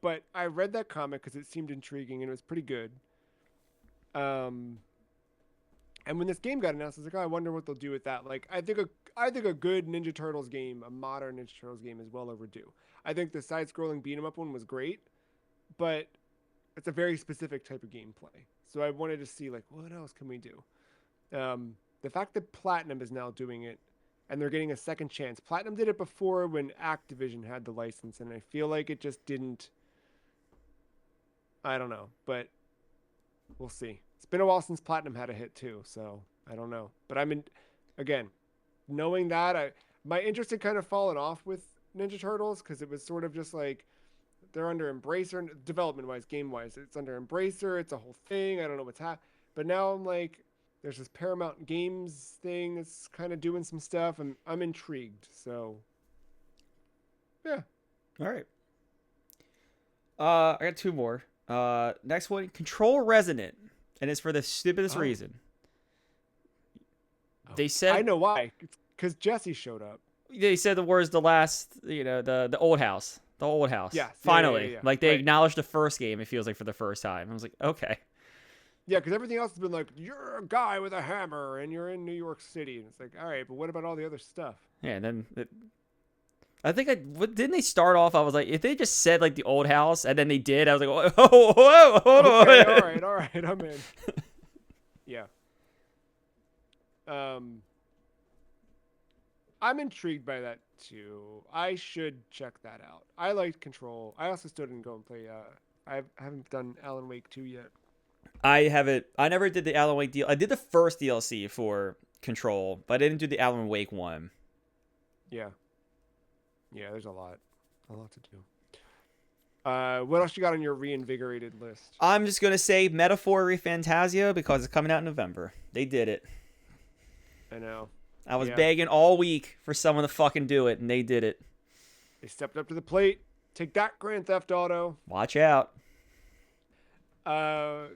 but I read that comic because it seemed intriguing and it was pretty good. Um, and when this game got announced, I was like, oh, I wonder what they'll do with that. Like, I think a good Ninja Turtles game, a modern Ninja Turtles game, is well overdue. I think the side-scrolling beat 'em up one was great, but it's a very specific type of gameplay. So I wanted to see like what else can we do. The fact that Platinum is now doing it, and they're getting a second chance. Platinum did it before when Activision had the license, and I feel like it just didn't. I don't know, but we'll see. It's been a while since Platinum had a hit too, so I don't know. But I'm in again, knowing that my interest had kind of fallen off with Ninja Turtles because it was sort of just like they're under Embracer development wise, game wise. It's under Embracer. It's a whole thing. I don't know what's happening. But now I'm like, there's this Paramount Games thing that's kind of doing some stuff. I'm intrigued. So yeah. All right. I got two more. Next one, Control Resonant, and it's for the stupidest Oh, reason. oh. They I said know why. Because Jesse showed up. the words the last, the old house, the old house. Yes. Yeah. Yeah. Yeah. Finally, Yeah. like they Right. acknowledged the first game. It feels like for the first time. I was like, okay, Yeah. Because everything else has been like, you're a guy with a hammer and you're in New York City. And it's like, all right, but what about all the other stuff? yeah. And then I think didn't they start off? I was like, if they just said like the old house, and then they did, I was like, whoa, hold Okay. All on. right. All right. I'm in. Yeah. Um, I'm intrigued by that too. I should check that out. I liked Control. I also still didn't go and play. I haven't done Alan Wake 2 yet. I haven't. I never did the Alan Wake deal. I did the first DLC for Control, but I didn't do the Alan Wake one. Yeah, yeah. There's a lot to do. What else you got on your reinvigorated list? I'm just gonna say Metaphor Fantasia because it's coming out in November. They did it. I know. I was Yeah, begging all week for someone to fucking do it, and they did it. they stepped up to the plate. Take that, Grand Theft Auto. Watch out. Uh,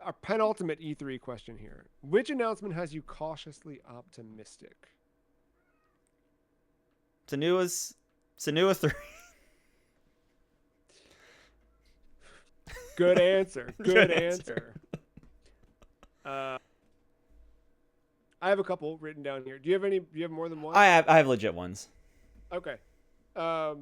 our penultimate E3 question here: which announcement has you cautiously optimistic? Senua 3. Good answer. Good Good answer. Uh, I have a couple written down here. Do you have any? Do you have more than one? I have legit ones. Okay. I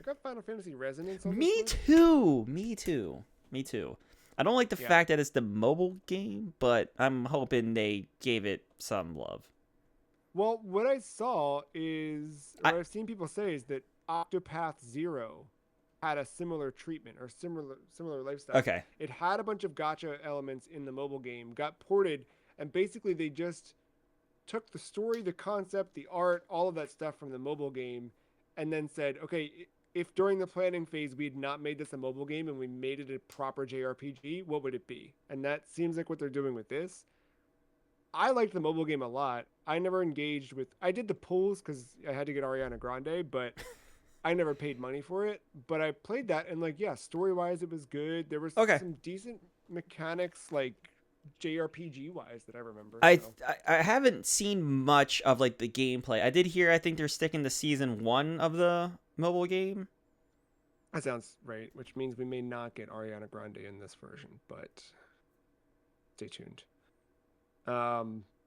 got Final Fantasy Resonance on this Me list. too. Me too. Me too. I don't like the Yeah. fact that it's the mobile game, but I'm hoping they gave it some love. Well, what I saw is, or I I've seen people say, is that Octopath Zero had a similar treatment or similar lifestyle. okay. It had a bunch of gotcha elements in the mobile game, got ported, and basically they just took the story, the concept, the art, all of that stuff from the mobile game, and then said, okay, if during the planning phase we had not made this a mobile game and we made it a proper JRPG, what would it be? And that seems like what they're doing with this. I liked the mobile game a lot. I never engaged with. I did the pulls because I had to get Ariana Grande, but I never paid money for it. But I played that and like, yeah, story wise, it was good. There was Okay. some decent mechanics, like JRPG wise, that I remember. I, So I haven't seen much of like the gameplay. I did hear I think they're sticking to season 1 of the mobile game. that sounds right, which means we may not get Ariana Grande in this version, but stay tuned.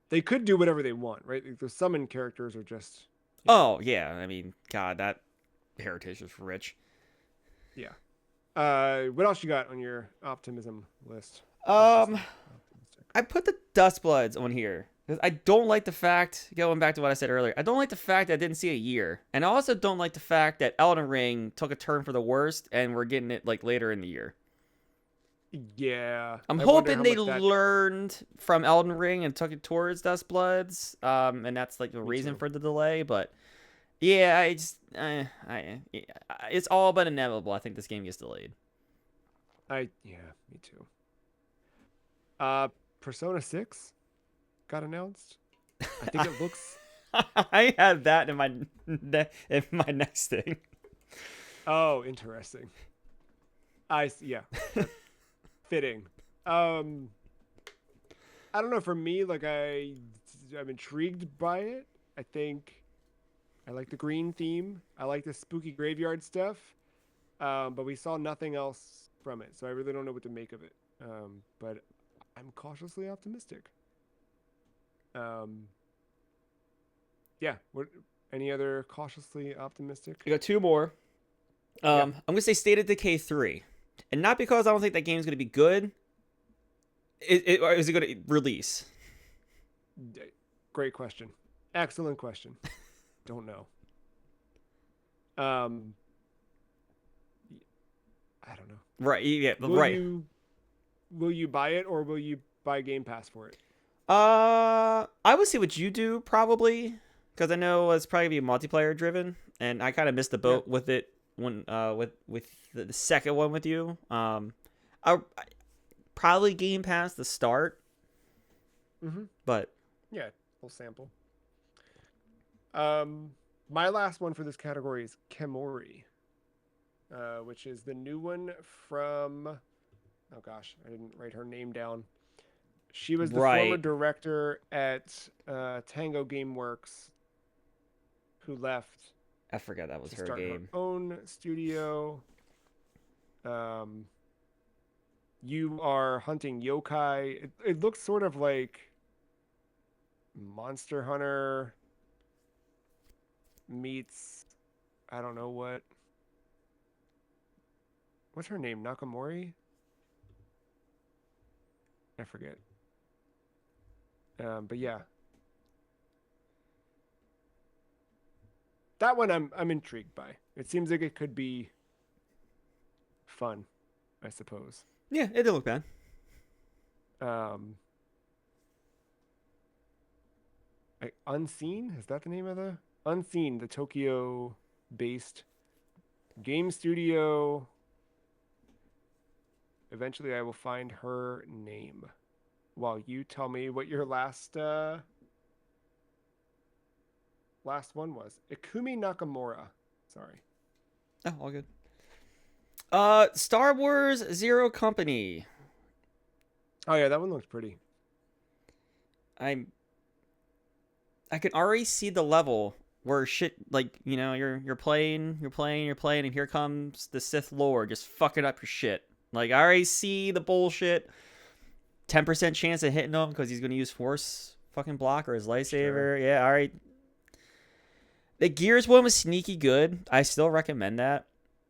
They could do whatever they want, right? Like, the summon characters are just, Oh yeah, I mean, God, that heritage is rich. yeah. What else you got on your optimism list? Um, Cautiously optimistic. I put the Dust Bloods on here because I don't like the fact. Going back to what I said earlier, I don't like the fact that I didn't see a year, and I also don't like the fact that Elden Ring took a turn for the worst, and we're getting it like later in the year. Yeah, I'm I wonder hoping how they much that. learned from Elden Ring and took it towards Dust Bloods, and that's like the Me reason too. for the delay. But yeah, it's all but inevitable. I think this game gets delayed. Yeah, me too. Uh, Persona 6 got announced. I think it looks. I had that in my in my next thing. Oh, interesting. Yeah, fitting. Um, I don't know. For me, like I'm intrigued by it. I think I like the green theme. I like the spooky graveyard stuff. But we saw nothing else from it, so I really don't know what to make of it. But I'm cautiously optimistic. Um, yeah. What? Any other cautiously optimistic? I got two more. Yeah. I'm gonna say State of Decay 3, and not because I don't think that game's gonna be good. Or is it gonna release? Great question. Excellent question. Don't know. Um, I don't know. Right. Yeah. Will Right. you will you buy it or will you buy Game Pass for it? I would see what you do probably, because I know it's probably gonna be multiplayer driven, and I kind of missed the Yeah. boat with it when with the second one with you. I probably Game Pass the start, Mm-hmm. but Yeah. Full sample. Um, my last one for this category is Kemori, which is the new one from. Oh gosh, I didn't write her name down. She was the former right. director at Tango Gameworks, who left I forgot that was to her start her game. own studio. Um, you are hunting yokai. It looks sort of like Monster Hunter meets I don't know what. What's her name? Nakamori? I forget. But yeah, that one I'm intrigued by. It seems like it could be fun, I suppose. Yeah, it didn't look bad. Um, Unseen, is that the name of the Unseen, the Tokyo-based game studio. Eventually, I will find her name. While you tell me what your last one was. Ikumi Nakamura. Sorry. Oh, all good. Star Wars Zero Company. Oh yeah, that one looks pretty. I'm I can already see the level where shit like you're playing, and here comes the Sith Lord just fucking up your shit. Like I already see the bullshit. 10% chance of hitting him because he's gonna use Force fucking block or his lightsaber. Sure. Yeah, all right. The Gears one was sneaky good. I still recommend that.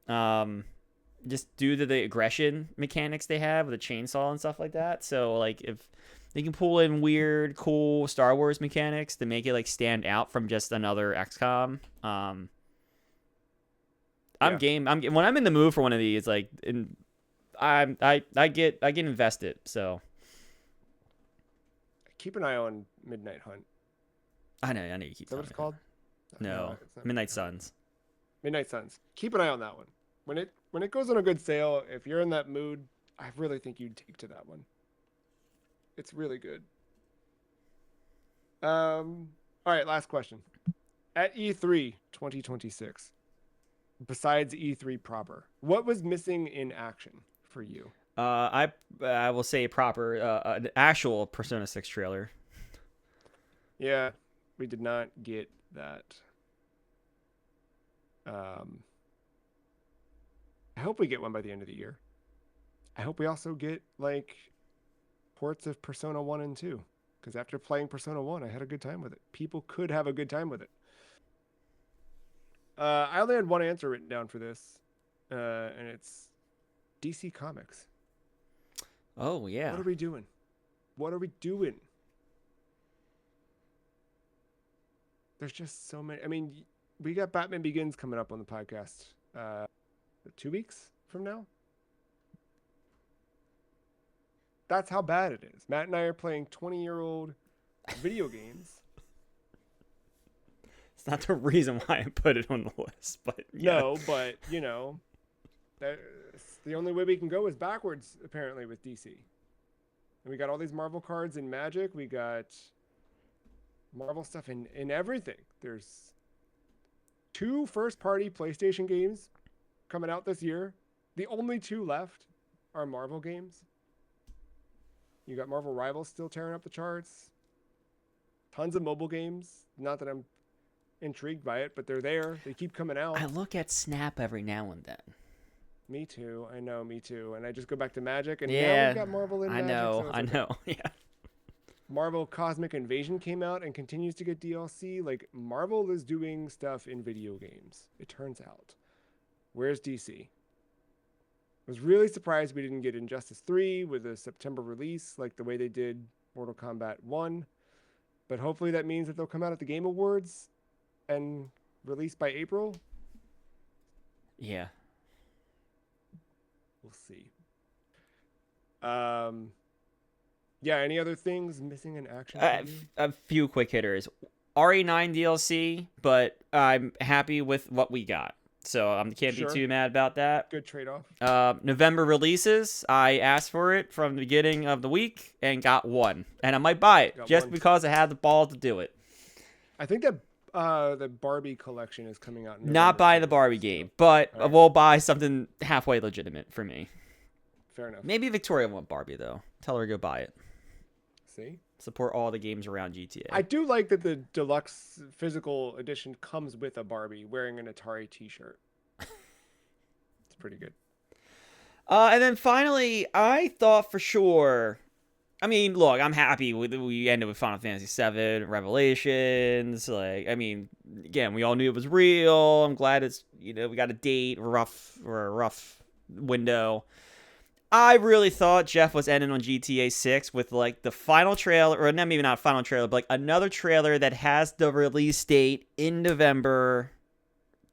Um, just due to the aggression mechanics they have with the chainsaw and stuff like that. So like if they can pull in weird, cool Star Wars mechanics to make it like stand out from just another XCOM. I'm Yeah. game. When I'm in the mood for one of these, like, I get invested. So Keep an eye on Midnight Hunt. I know you keep Is that what telling it's me called? that. No, It's not Midnight Suns. Midnight Suns. Keep an eye on that one. When it goes on a good sale, if you're in that mood, I really think you'd take to that one. It's really good. All right, last question. At E3 2026, besides E3 proper, what was missing in action for you? I will say proper an actual Persona 6 trailer. Yeah, we did not get that. Um, I hope we get one by the end of the year. I hope we also get like ports of Persona 1 and 2 because after playing Persona 1, I had a good time with it. People could have a good time with it. I only had one answer written down for this, and it's DC Comics. Oh yeah. What are we doing? What are we doing? There's just so many. I mean, we got Batman Begins coming up on the podcast 2 weeks from now. That's how bad it is. Matt and I are playing 20-year-old video games. It's not the reason why I put it on the list, but yeah. No, but the only way we can go is backwards apparently with DC. And we got all these Marvel cards in Magic. We got Marvel stuff in everything. There's 2 first-party PlayStation games coming out this year. The only 2 left are Marvel games. You got Marvel Rivals still tearing up the charts. Tons of mobile games. Not that I'm intrigued by it, but they're there. They keep coming out. I look at Snap every now and then. Me too. I know, me too. And I just go back to Magic, and now Yeah, we've got Marvel in Magic. So I know. Yeah. Marvel Cosmic Invasion came out and continues to get DLC. Like, Marvel is doing stuff in video games, it turns out. Where's DC? Was really surprised we didn't get Injustice 3 with a September release like the way they did Mortal Kombat 1. But hopefully that means that they'll come out at the Game Awards and release by April. Yeah. We'll see. Yeah, any other things missing in action? A few quick hitters. RE9 DLC, but I'm happy with what we got. So I can't be too mad about that. Good trade-off. November releases. I asked for it from the beginning of the week and got one. And I might buy it just because I had the ball to do it. I think that the Barbie collection is coming out. Not buy the Barbie game, but we'll buy something halfway legitimate for me. Fair enough. Maybe Victoria won't Barbie, though. Tell her to go buy it. See? Support all the games around GTA. I do like that the deluxe physical edition comes with a Barbie wearing an Atari t-shirt. It's pretty good. And then finally, I thought for sure... I mean, look, I'm happy we ended with Final Fantasy VII, Revelations. Like, I mean, again, we all knew it was real. I'm glad it's, we got a date, a rough window. I really thought Jeff was ending on GTA 6 with, like, the final trailer, or maybe not final trailer, but, like, another trailer that has the release date in November.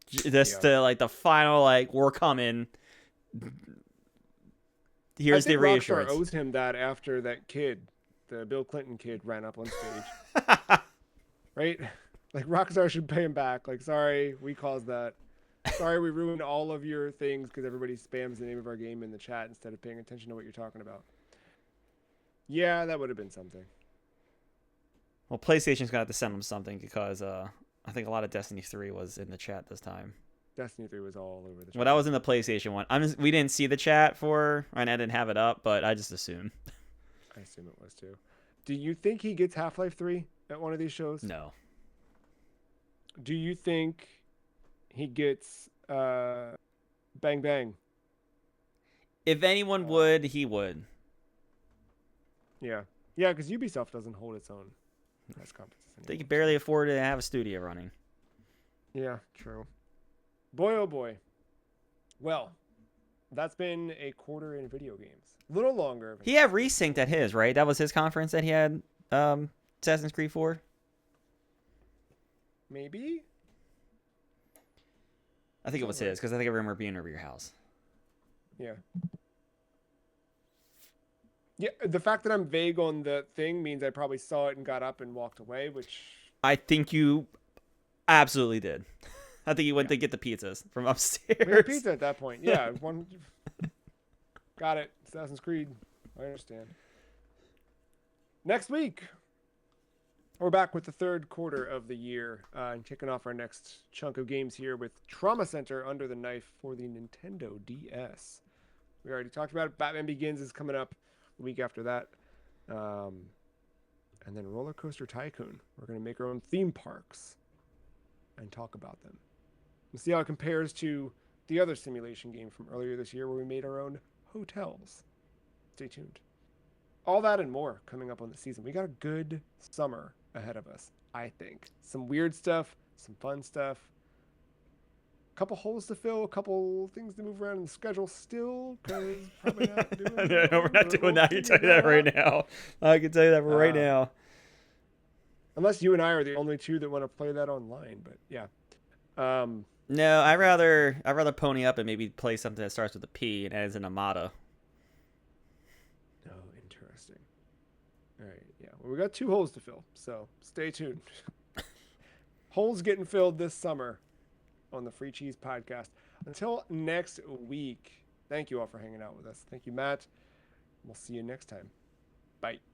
Just to, like, the final, like, we're coming. Here's the reassurance. Rockstar owes him that after that kid, the Bill Clinton kid, ran up on stage. Right? Like, Rockstar should pay him back. Like, sorry, we caused that. Sorry, we ruined all of your things because everybody spams the name of our game in the chat instead of paying attention to what you're talking about. Yeah, that would have been something. Well, PlayStation's gonna have to send them something because I think a lot of Destiny 3 was in the chat this time. Destiny 3 was all over the chat. Well, that was in the PlayStation one. We didn't see the chat and I didn't have it up, but I just assume. I assume it was too. Do you think he gets Half-Life 3 at one of these shows? No. Do you think he gets Bang Bang? If anyone would, he would. Yeah. Yeah, because Ubisoft doesn't hold its own press conferences anymore. They can barely afford to have a studio running. Yeah, true. Boy, oh boy. Well, that's been a quarter in video games. A little longer. He had Resynced at his, right? That was his conference that he had Assassin's Creed 4? Maybe? I think it was his, because I think I remember being over your house. Yeah. Yeah, the fact that I'm vague on the thing means I probably saw it and got up and walked away, which I think you absolutely did. I think you went Yeah. to get the pizzas from We had upstairs. pizza at that point. Yeah, one. Got it. Assassin's Creed. I understand. Next week, we're back with the third quarter of the year and kicking off our next chunk of games here with Trauma Center Under the Knife for the Nintendo DS. We already talked about it. Batman Begins is coming up the week after that. And then Roller Coaster Tycoon. We're going to make our own theme parks and talk about them. We'll see how it compares to the other simulation game from earlier this year where we made our own hotels. Stay tuned. All that and more coming up on the season. We got a good summer ahead of us, I think. Some weird stuff, some fun stuff. A couple holes to fill, a couple things to move around in the schedule still, because probably not doing that. No, we're not doing that. I can tell you that right now. I can tell you that right now. Unless you and I are the only two that want to play that online, but yeah. No, I'd rather pony up and maybe play something that starts with a P and ends in a motto. Oh, interesting. All right, yeah. Well, we got 2 holes to fill, so stay tuned. Holes getting filled this summer on the Free Cheese Podcast. Until next week, thank you all for hanging out with us. Thank you, Matt. We'll see you next time. Bye.